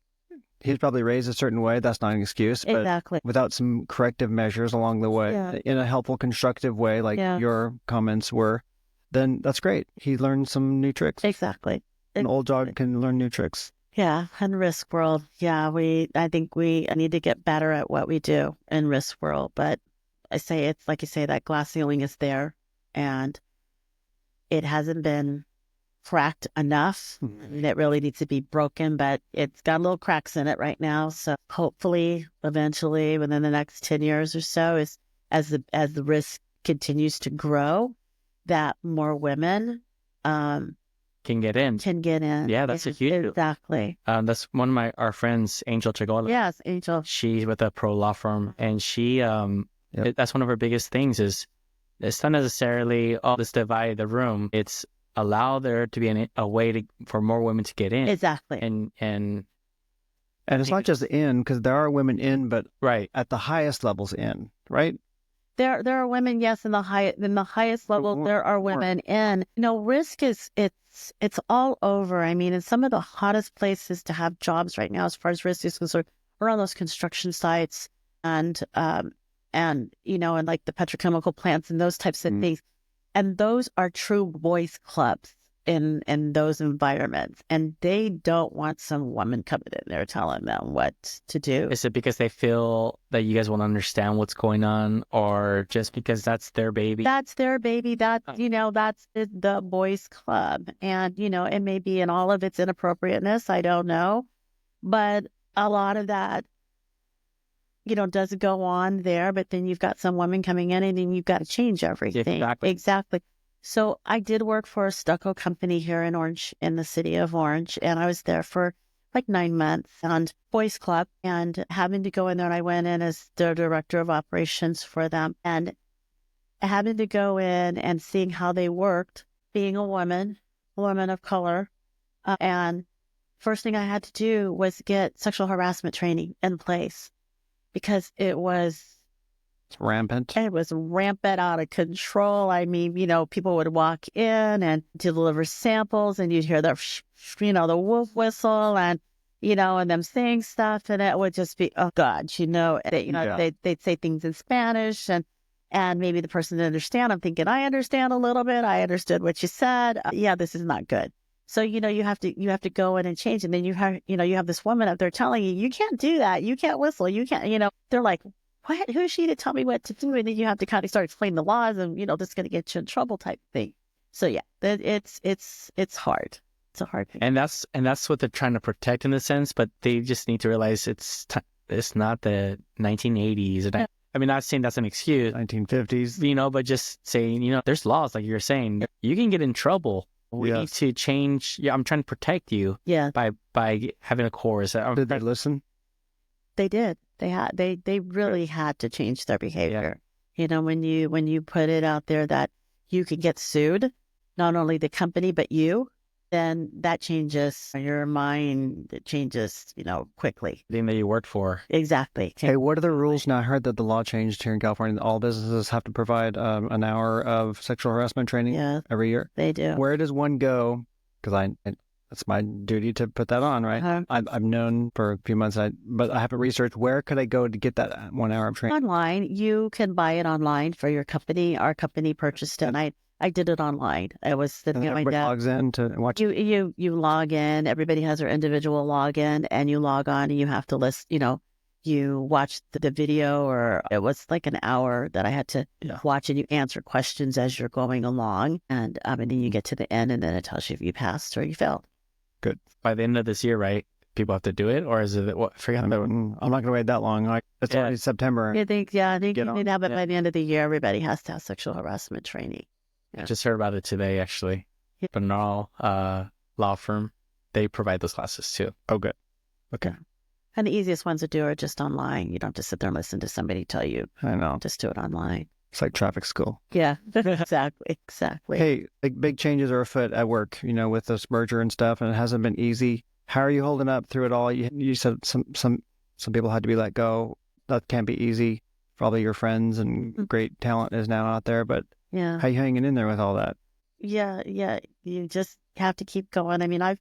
S2: he's probably raised a certain way. That's not an excuse, but
S1: exactly.
S2: Without some corrective measures along the way, in a helpful, constructive way, your comments were, then that's great. He learned some new tricks.
S1: Exactly.
S2: An old dog can learn new tricks.
S1: Yeah, in risk world, I think we need to get better at what we do in risk world. But I say, it's like you say, that glass ceiling is there, and it hasn't been cracked enough. It really needs to be broken, but it's got little cracks in it right now. So hopefully, eventually, within the next 10 years or so, as the risk continues to grow, that more women
S3: can get in.
S1: Yeah,
S3: that's a huge deal.
S1: Exactly.
S3: That's one of our friends, Angel Chagola.
S1: Yes, Angel.
S3: She's with a pro law firm, and she that's one of her biggest things is it's not necessarily let's divide the room. It's allow there to be a way for more women to get in.
S1: Exactly.
S3: And
S2: it's not just in, because there are women in, but
S3: right
S2: at the highest levels in, right?
S1: There are women, yes, in the highest level. There are women in. Risk it's all over. I mean, in some of the hottest places to have jobs right now, as far as risk is concerned, are on those construction sites and like the petrochemical plants and those types of things. And those are true boys clubs in those environments. And they don't want some woman coming in there telling them what to do.
S3: Is it because they feel that you guys won't understand what's going on, or just because that's their baby?
S1: That's their baby. That's the boys club. And, it may be in all of its inappropriateness. I don't know. But a lot of that, does go on there, but then you've got some women coming in and then you've got to change everything. Exactly. So I did work for a stucco company here in Orange, in the city of Orange, and I was there for like 9 months on Boys Club, and having to go in there, and I went in as the director of operations for them, and having to go in and seeing how they worked, being a woman of color, and first thing I had to do was get sexual harassment training in place. Because it's
S2: rampant.
S1: It was rampant, out of control. I mean, people would walk in and deliver samples, and you'd hear the wolf whistle, and and them saying stuff, and it would just be, oh God, they'd say things in Spanish, and maybe the person didn't understand. I'm thinking, I understand a little bit. I understood what you said. Yeah, this is not good. So, you have to go in and change. And then you have this woman up there telling you, you can't do that. You can't whistle. You can't, they're like, what? Who is she to tell me what to do? And then you have to kind of start explaining the laws and, this is going to get you in trouble type thing. So yeah, it's hard. It's a hard thing.
S3: And that's what they're trying to protect in a sense, but they just need to realize it's not the 1980s. And I mean, not saying that's an excuse,
S2: 1950s,
S3: but just saying, there's laws, like you're saying, you can get in trouble. We need to change. Yeah, I'm trying to protect you.
S1: Yeah.
S3: By having a course.
S2: Did they listen?
S1: They did. They really had to change their behavior. Yeah. When you put it out there that you can get sued, not only the company but you, then that changes your mind. It changes, quickly.
S3: The thing that you worked for.
S1: Exactly.
S2: Hey, what are the rules now? I heard that the law changed here in California. All businesses have to provide an hour of sexual harassment training every year.
S1: They do.
S2: Where does one go? Because it's my duty to put that on, right? I've known for a few months, but I haven't researched. Where could I go to get that 1 hour of training?
S1: Online. You can buy it online for your company. Our company purchased it. I did it online. I was sitting at my desk.
S2: Logs in to watch.
S1: You log in. Everybody has their individual login, and you log on, and you have to list. You watch the video, or it was like an hour that I had to watch, and you answer questions as you're going along, and then you get to the end, and then it tells you if you passed or you failed.
S2: Good.
S3: By the end of this year, right? People have to do it, or is it what? I forgot.
S2: I'm not going to wait that long. It's already September.
S1: I think you need to have it by the end of the year. Everybody has to have sexual harassment training.
S3: I just heard about it today, actually. Banal law firm, they provide those classes too.
S2: Oh, good. Okay.
S1: And the easiest ones to do are just online. You don't have to sit there and listen to somebody tell you.
S2: I know.
S1: Just do it online.
S2: It's like traffic school.
S1: Yeah, exactly.
S2: Hey, big changes are afoot at work, with this merger and stuff, and it hasn't been easy. How are you holding up through it all? You said some people had to be let go. That can't be easy. Probably your friends and great talent is now out there, but how are you hanging in there with all that?
S1: Yeah. You just have to keep going. I mean, like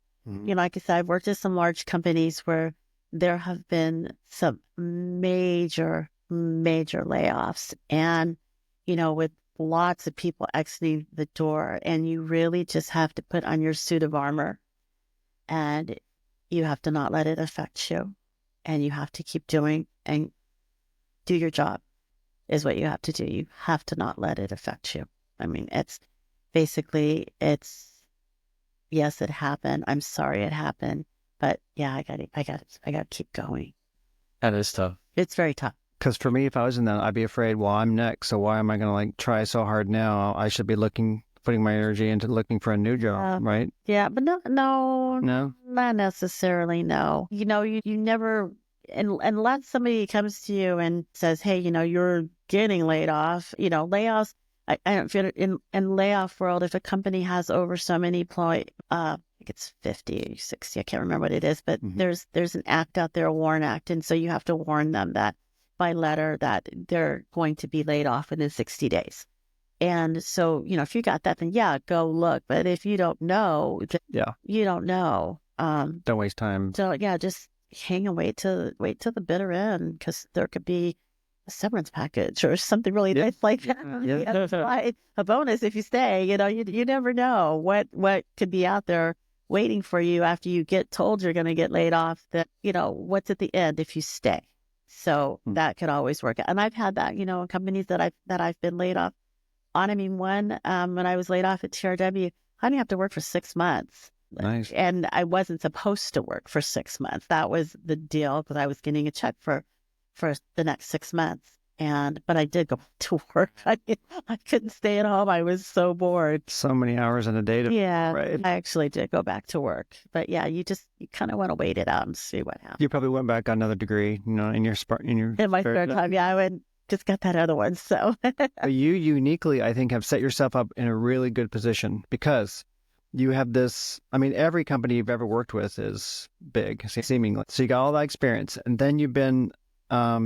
S1: I said, I've worked at some large companies where there have been some major layoffs, and with lots of people exiting the door, and you really just have to put on your suit of armor, and you have to not let it affect you, and you have to keep doing and do your job is what you have to do. You have to not let it affect you. I mean, it's basically, yes, it happened. I'm sorry it happened, but yeah, I got to keep going.
S3: That is tough.
S1: It's very tough.
S2: Because for me, if I was in that, I'd be afraid, well, I'm next, so why am I going to try so hard now? I should be putting my energy into looking for a new job, right?
S1: Yeah, but no, not necessarily, no. You never, unless somebody comes to you and says, hey, you're getting laid off, layoffs, I don't feel in layoff world, if a company has over so many employees, I think it's 50, 60, I can't remember what it is, but there's an act out there, a WARN Act, and so you have to warn them that by letter that they're going to be laid off within 60 days. And so, if you got that, then go look. But if you don't know, you don't know.
S2: Don't waste time.
S1: So just hang and wait till the bitter end, because there could be a severance package or something really nice like that. A bonus if you stay. You never know what could be out there waiting for you after you get told you're going to get laid off. That what's at the end if you stay. So that could always work out. And I've had that, in companies that I've been laid off on. I mean, when I was laid off at TRW, I didn't have to work for 6 months.
S2: Nice.
S1: And I wasn't supposed to work for 6 months. That was the deal, because I was getting a check for the next 6 months. But I did go to work. I couldn't stay at home. I was so bored.
S2: So many hours in a day.
S1: Right. I actually did go back to work. But you kind of want to wait it out and see what happens.
S2: You probably went back, got another degree, in my
S1: spare time. Yeah, I went, just got that other one. So
S2: you uniquely, I think, have set yourself up in a really good position, because you have this, every company you've ever worked with is big, seemingly. So you got all that experience, and then you've been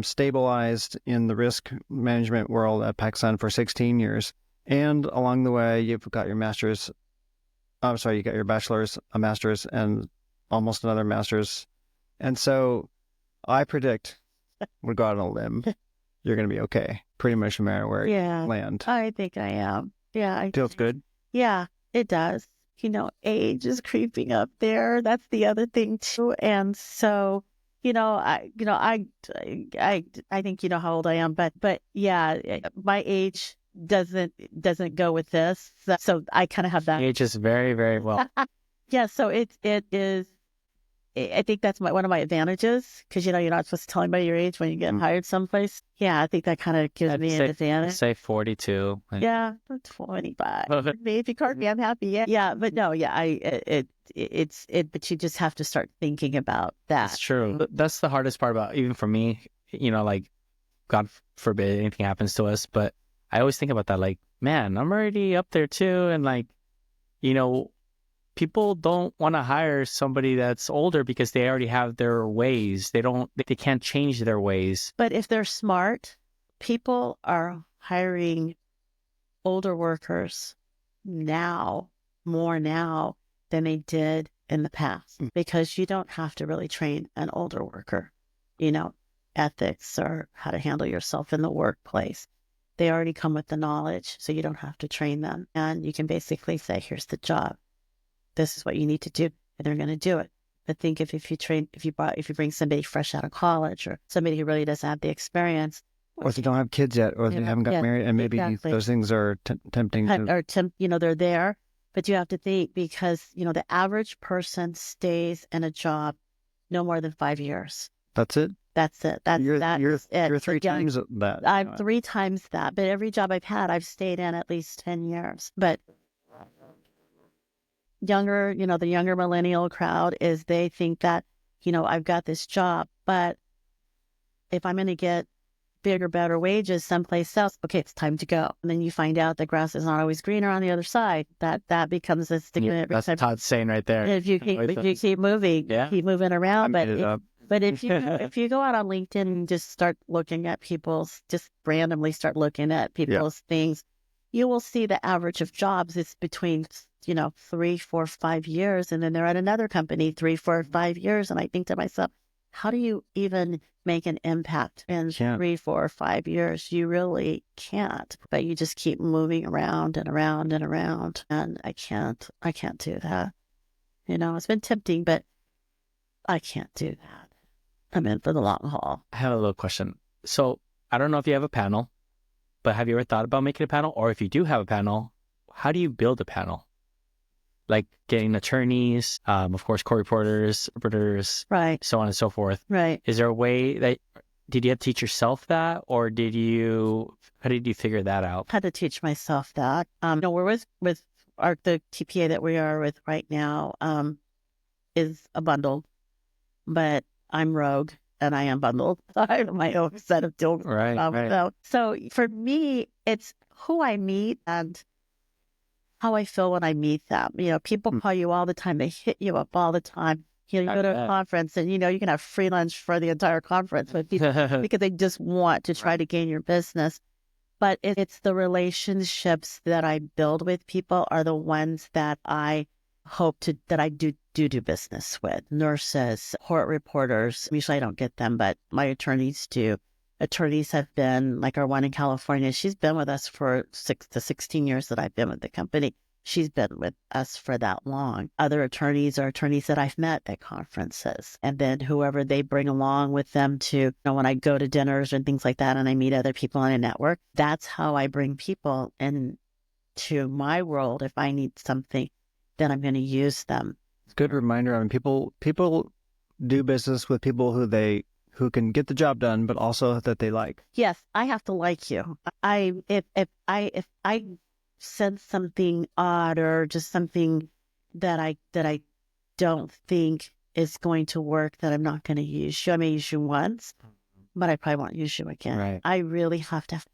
S2: stabilized in the risk management world at Pakistan for 16 years. And along the way, you've got your master's, you got your bachelor's, a master's, and almost another master's And so I predict, we're going on a limb, you're going to be okay, pretty much no matter where you land.
S1: I think I am. Yeah.
S2: Feels good.
S1: Yeah, it does. Age is creeping up there. That's the other thing too. And so, I think you know how old I am, but yeah, my age doesn't go with this. So I kind of have that.
S3: Age is very, very well.
S1: Yeah, so it is. I think that's one of my advantages because you're not supposed to tell anybody your age when you get hired someplace. Yeah, I think that kind of gives me an advantage.
S3: Say 42.
S1: Yeah, 25. Maybe if you card me, I'm happy. Yeah, but no, yeah, but you just have to start thinking about that.
S3: That's true. That's the hardest part about, even for me, like, God forbid anything happens to us, but I always think about that, like, man, I'm already up there too, and like, people don't want to hire somebody that's older because they already have their ways. They can't change their ways.
S1: But if they're smart, people are hiring older workers more now than they did in the past, because you don't have to really train an older worker, ethics or how to handle yourself in the workplace. They already come with the knowledge, so you don't have to train them. And you can basically say, here's the job. This is what you need to do, and they're going to do it. But think if you bring somebody fresh out of college or somebody who really doesn't have the experience,
S2: or if they don't have kids yet, or they haven't got married, and maybe those things are tempting.
S1: They're there, but you have to think, because the average person stays in a job no more than 5 years.
S2: That's it.
S1: That's it.
S2: You're 3 times that.
S1: I'm 3 times that, but every job I've had, I've stayed in at least 10 years. But the younger millennial crowd they think that, I've got this job, but if I'm going to get bigger, better wages someplace else, okay, it's time to go. And then you find out the grass is not always greener on the other side. That becomes a stigma.
S3: That's Todd saying right there.
S1: If you keep moving, keep moving around. But if you go out on LinkedIn and just start looking at just randomly start looking at people's things, you will see the average of jobs is between 3, 4, 5 years, and then they're at another company 3, 4, 5 years. And I think to myself, how do you even make an impact in 3, 4, 5 years? You really can't. But you just keep moving around and around and around, and I can't do that. It's been tempting, but I can't do that. I'm in for the long haul.
S3: I have a little question. So I don't know if you have a panel, but have you ever thought about making a panel? Or if you do have a panel, how do you build a panel? Like getting attorneys, of course, court reporters,
S1: right,
S3: so on and so forth.
S1: Right.
S3: Is there a way did you have to teach yourself that, or how did you figure that out?
S1: I had to teach myself that. We're with the TPA that we are with right now, is a bundle, but I'm rogue and I am bundled. I have my own set of deals.
S3: Right.
S1: So for me, it's who I meet and how I feel when I meet them. People call you all the time. They hit you up all the time. You go to a conference and, you can have free lunch for the entire conference with people because they just want to try to gain your business. But it's the relationships that I build with people are the ones that I hope that I do business with. Nurses, court reporters. Usually I don't get them, but my attorneys do. Attorneys have been, like our one in California, she's been with us for 6 to 16 years that I've been with the company. She's been with us for that long. Other attorneys are attorneys that I've met at conferences. And then whoever they bring along with them to, when I go to dinners and things like that, and I meet other people on a network, that's how I bring people into my world. If I need something, then I'm going to use them.
S2: It's a good reminder. I mean, people do business with people who can get the job done, but also that they like.
S1: Yes, I have to like you. If I sense something odd or just something that I don't think is going to work, that I'm not going to use you. I may use you once, but I probably won't use you again.
S3: Right.
S1: I really have to have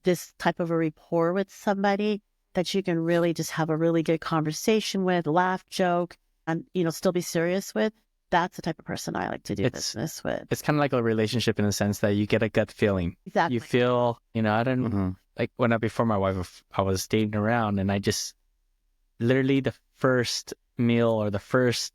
S1: this type of a rapport with somebody that you can really just have a really good conversation with, laugh, joke, and still be serious with. That's the type of person I like to do business with.
S3: It's kind of like a relationship in the sense that you get a gut feeling.
S1: Exactly.
S3: You feel, I don't, like before my wife, I was dating around, and I just, literally the first meal or the first,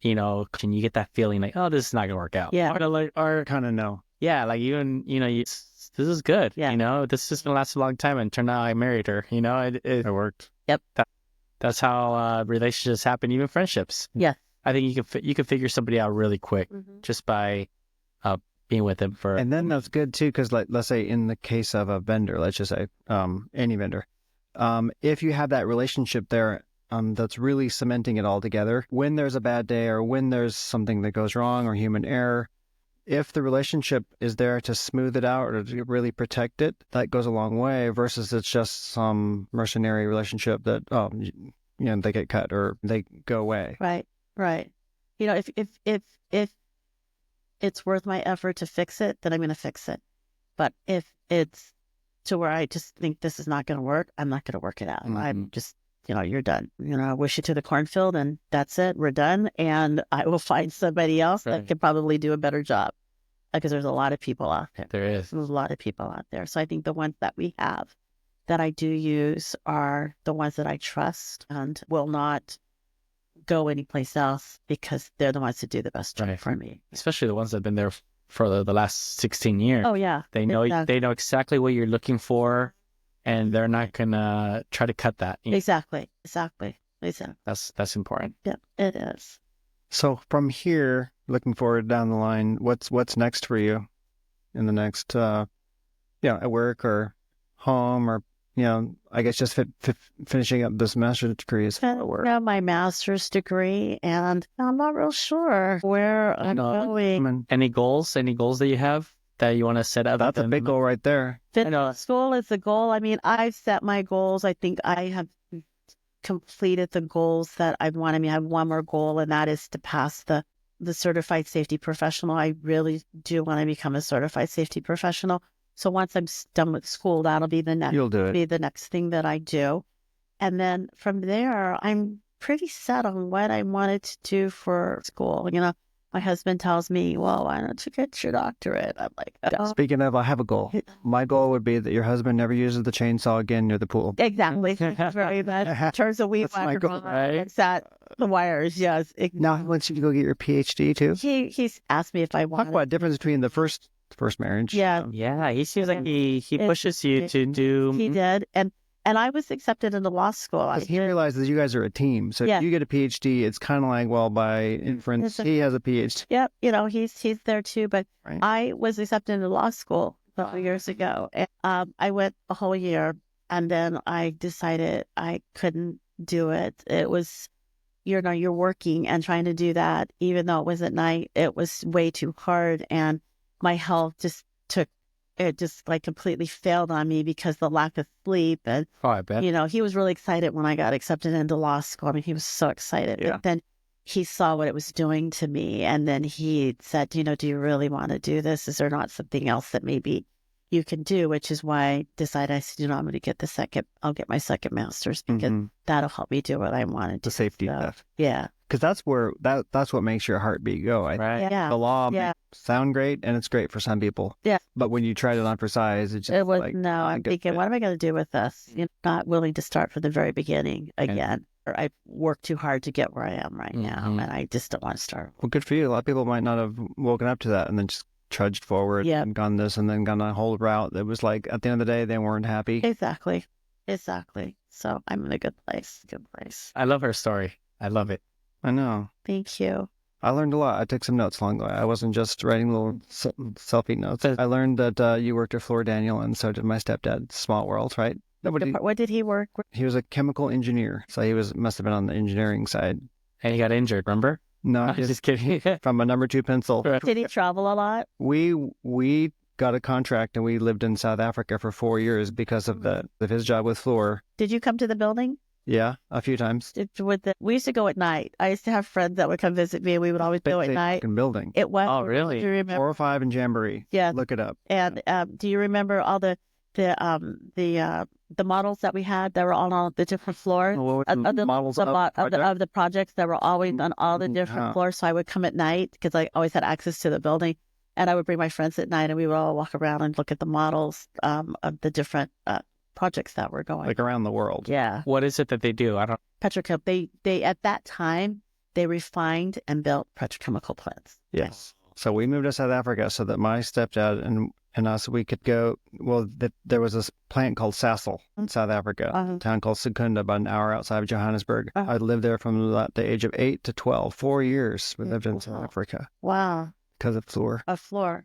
S3: can you get that feeling like, oh, this is not gonna work out?
S1: Yeah.
S3: Or
S2: Kind of know.
S3: yeah, like even this is good.
S1: Yeah.
S3: This is gonna last a long time, and turned out I married her.
S2: It worked.
S3: That's how relationships happen, even friendships.
S1: Yeah.
S3: I think you can figure somebody out really quick just by being with them for.
S2: And then that's good too, because like, let's say in the case of a vendor, let's just say any vendor, if you have that relationship there, that's really cementing it all together. When there's a bad day or when there's something that goes wrong or human error, if the relationship is there to smooth it out or to really protect it, that goes a long way versus it's just some mercenary relationship that, they get cut or they go away.
S1: Right. Right. If it's worth my effort to fix it, then I'm going to fix it. But if it's to where I just think this is not going to work, I'm not going to work it out. I'm just, you're done. I wish you to the cornfield and that's it. We're done. And I will find somebody else that could probably do a better job because there's a lot of people out there.
S3: There's
S1: a lot of people out there. So I think the ones that we have that I do use are the ones that I trust and will not go anyplace else because they're the ones that do the best job for me.
S3: Especially the ones that have been there for the last 16 years.
S1: Oh yeah.
S3: They know exactly what you're looking for and they're not gonna try to cut that.
S1: Exactly.
S3: That's important.
S1: Yeah, it is.
S2: So from here, looking forward down the line, what's next for you in the next at work or home or I guess just finishing up this master's degree is
S1: my master's degree, and I'm not real sure where I'm going.
S3: Any goals that you have that you want to set up?
S2: That's a big goal right there.
S1: School is the goal. I mean, I've set my goals. I think I have completed the goals that I want. I mean, I have one more goal, and that is to pass the certified safety professional. I really do want to become a certified safety professional. So once I'm done with school, that'll be the next.
S2: You'll do it.
S1: Be the next thing that I do, and then from there, I'm pretty set on what I wanted to do for school. My husband tells me, "Well, why don't you get your doctorate?" I'm like,
S2: Speaking of, I have a goal. My goal would be that your husband never uses the chainsaw again near the pool.
S1: Exactly. Very much. Turns a weed whacker on, right? The wires. Yes.
S2: Now he wants you to go get your PhD too.
S1: He's asked me if I want.
S2: Talk about the difference between the first marriage.
S1: Yeah.
S3: Yeah. He seems like he pushes you to do.
S1: He did, and I was accepted into law school.
S2: He realizes you guys are a team. So if you get a PhD, it's kind of like, well, by inference, he has a PhD.
S1: Yep. He's there too. But I was accepted into law school a couple years ago. And, I went a whole year and then I decided I couldn't do it. It was, you're working and trying to do that. Even though it was at night, it was way too hard. And my health just completely failed on me because the lack of sleep. And,
S3: I bet.
S1: He was really excited when I got accepted into law school. I mean, he was so excited.
S2: Yeah.
S1: But then he saw what it was doing to me. And then he said, do you really want to do this? Is there not something else that maybe you can do? Which is why I decided, I said, I'm going to I'll get my second master's because that'll help me do what I wanted to.
S2: The safety stuff.
S1: Yeah.
S2: Because that's what makes your heartbeat go.
S3: Right.
S1: Yeah.
S2: The law sound great, and it's great for some people.
S1: Yeah.
S2: But when you try to not precise, it was
S1: no. I'm thinking, what am I going to do with this? Not willing to start from the very beginning again. Or I worked too hard to get where I am right now, and I just don't want to start.
S2: Well, good for you. A lot of people might not have woken up to that and then just trudged forward and gone this and then gone a whole route. It was like at the end of the day, they weren't happy.
S1: Exactly. So I'm in a good place.
S3: I love her story. I love it.
S2: I know.
S1: Thank you.
S2: I learned a lot. I took some notes along the way. I wasn't just writing little selfie notes. I learned that you worked at Floor Daniel, and so did my stepdad. Small world, right?
S1: What did he work with?
S2: He was a chemical engineer, so he must have been on the engineering side.
S3: And he got injured, remember?
S2: No,
S3: I'm just kidding.
S2: From a number 2 pencil.
S1: Did he travel a lot?
S2: We got a contract, and we lived in South Africa for 4 years because of his job with Floor.
S1: Did you come to the building?
S2: Yeah, a few times.
S1: We used to go at night. I used to have friends that would come visit me, and we would always go at night.
S2: Building.
S1: It was.
S3: Oh, really?
S1: Do you remember?
S2: 405 in Jamboree.
S1: Yeah.
S2: Look it up.
S1: And do you remember all the models that we had that were on all the different floors?
S2: The models
S1: of the projects that were always on all the different floors. So I would come at night because I always had access to the building, and I would bring my friends at night, and we would all walk around and look at the models of the different projects that were going.
S2: Like around the world.
S1: Yeah.
S3: What is it that they do? I don't.
S1: Petrochem. They at that time they refined and built petrochemical plants.
S2: Yes. So we moved to South Africa so that my stepdad and us, we could go. Well, there was this plant called Sasol in South Africa, a town called Secunda, about an hour outside of Johannesburg. I lived there from the age of 8 to 12, 4 years. We lived in South Africa.
S1: Wow.
S2: Because of fluor.
S1: A fluor.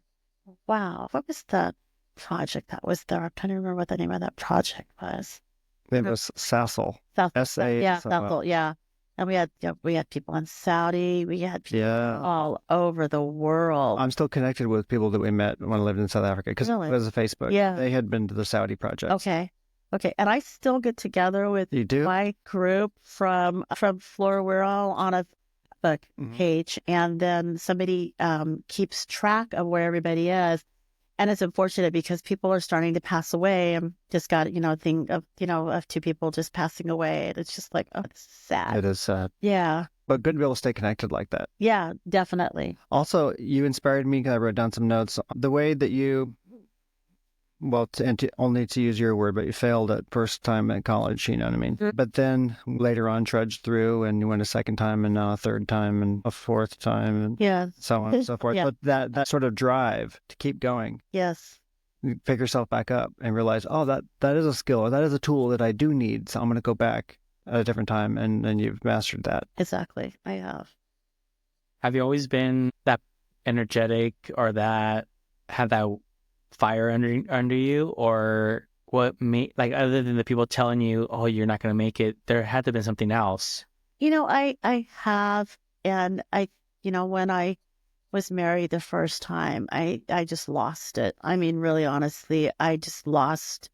S1: Wow. What was the project that was there? I'm trying to remember what the name of that project was.
S2: It was Sasol. S-A-S-O-L.
S1: Yeah, Sasol. Yeah. And we had people in Saudi. We had people all over the world.
S2: I'm still connected with people that we met when I lived in South Africa because it was a Facebook.
S1: Yeah.
S2: They had been to the Saudi project.
S1: Okay. And I still get together with my group from Florida. We're all on a book page, and then somebody keeps track of where everybody is. And it's unfortunate because people are starting to pass away. I just got, thing of 2 people just passing away. And it's just like, oh, it's sad.
S2: It is sad.
S1: Yeah.
S2: But good to be able to stay connected like that.
S1: Yeah, definitely.
S2: Also, you inspired me because I wrote down some notes. The way that you, only to use your word, but you failed at first time at college, you know what I mean? But then later on trudged through and you went a second time and now a third time and a fourth time and so on and so forth. But that sort of drive to keep going.
S1: Yes.
S2: You pick yourself back up and realize, oh, that is a skill or that is a tool that I do need. So I'm going to go back at a different time and you've mastered that.
S1: Exactly. I have.
S3: Have you always been that energetic or that had that fire under you, or what made, like, other than the people telling you, oh, you're not going to make it, there had to have been something else?
S1: I have, and when I was married the first time, I just lost it. I mean, really, honestly, I just lost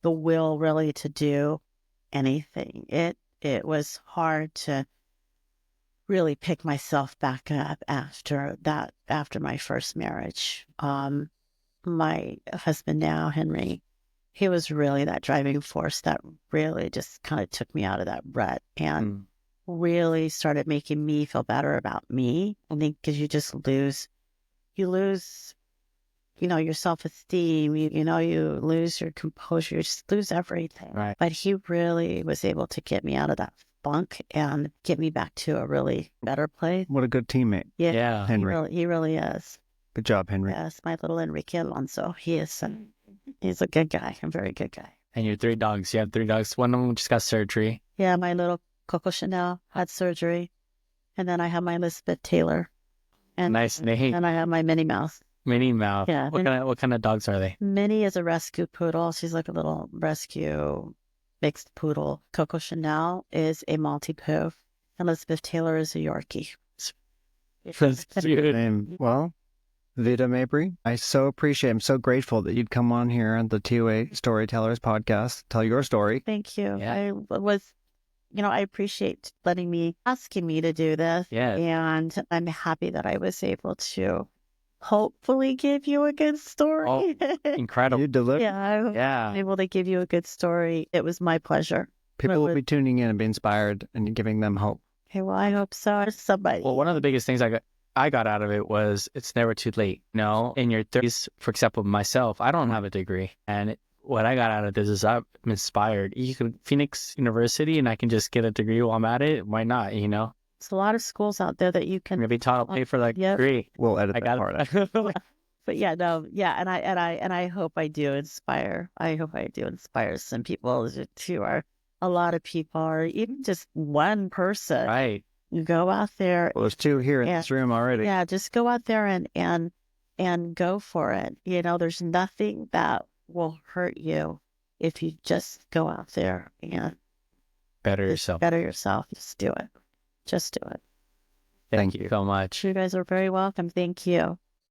S1: the will really to do anything. It was hard to really pick myself back up after my first marriage. My husband now, Henry, he was really that driving force that really just kind of took me out of that rut and really started making me feel better about me. I think because you lose, your self-esteem, you lose your composure, you just lose everything.
S3: Right.
S1: But he really was able to get me out of that funk and get me back to a really better place.
S2: What a good teammate.
S1: Yeah.
S2: Henry.
S1: He really is.
S2: Good job, Henry.
S1: Yes, my little Enrique Alonso. He's a good guy, a very good guy.
S3: And your 3 dogs. You have 3 dogs. One of them just got surgery.
S1: Yeah, my little Coco Chanel had surgery. And then I have my Elizabeth Taylor. And,
S3: nice name.
S1: And I have my Minnie Mouse.
S3: Minnie Mouse.
S1: Yeah.
S3: What kind of dogs are they?
S1: Minnie is a rescue poodle. She's like a little rescue mixed poodle. Coco Chanel is a Maltipoo. Elizabeth Taylor is a Yorkie.
S3: That's cute.
S2: Well, Vida Mabry, I'm so grateful that you'd come on here on the TOA Storytellers podcast, tell your story.
S1: Thank you.
S3: Yeah.
S1: I appreciate asking me to do this.
S3: Yeah.
S1: And I'm happy that I was able to hopefully give you a good story.
S3: Oh, incredible.
S2: You delivered.
S1: Yeah. I'm able to give you a good story. It was my pleasure.
S2: People will be tuning in and be inspired and giving them hope.
S1: Okay, well, I hope so. Somebody.
S3: Well, one of the biggest things I got out of it was it's never too late. In your 30s, for example, myself, I don't have a degree. And what I got out of this is I'm inspired. You can Phoenix University and I can just get a degree while I'm at it. Why not,
S1: There's a lot of schools out there that you can.
S3: Maybe Todd will pay for that degree.
S2: We'll edit that part out.
S1: But and I hope I do inspire. I hope I do inspire some people to a lot of people, or even just one person.
S3: Right.
S1: You go out there.
S2: Well, there's 2 here in this room already.
S1: Yeah, just go out there and go for it. There's nothing that will hurt you if you just go out there and
S3: better yourself.
S1: Just do it. Just do it.
S3: Thank you so much.
S1: You guys are very welcome. Thank you.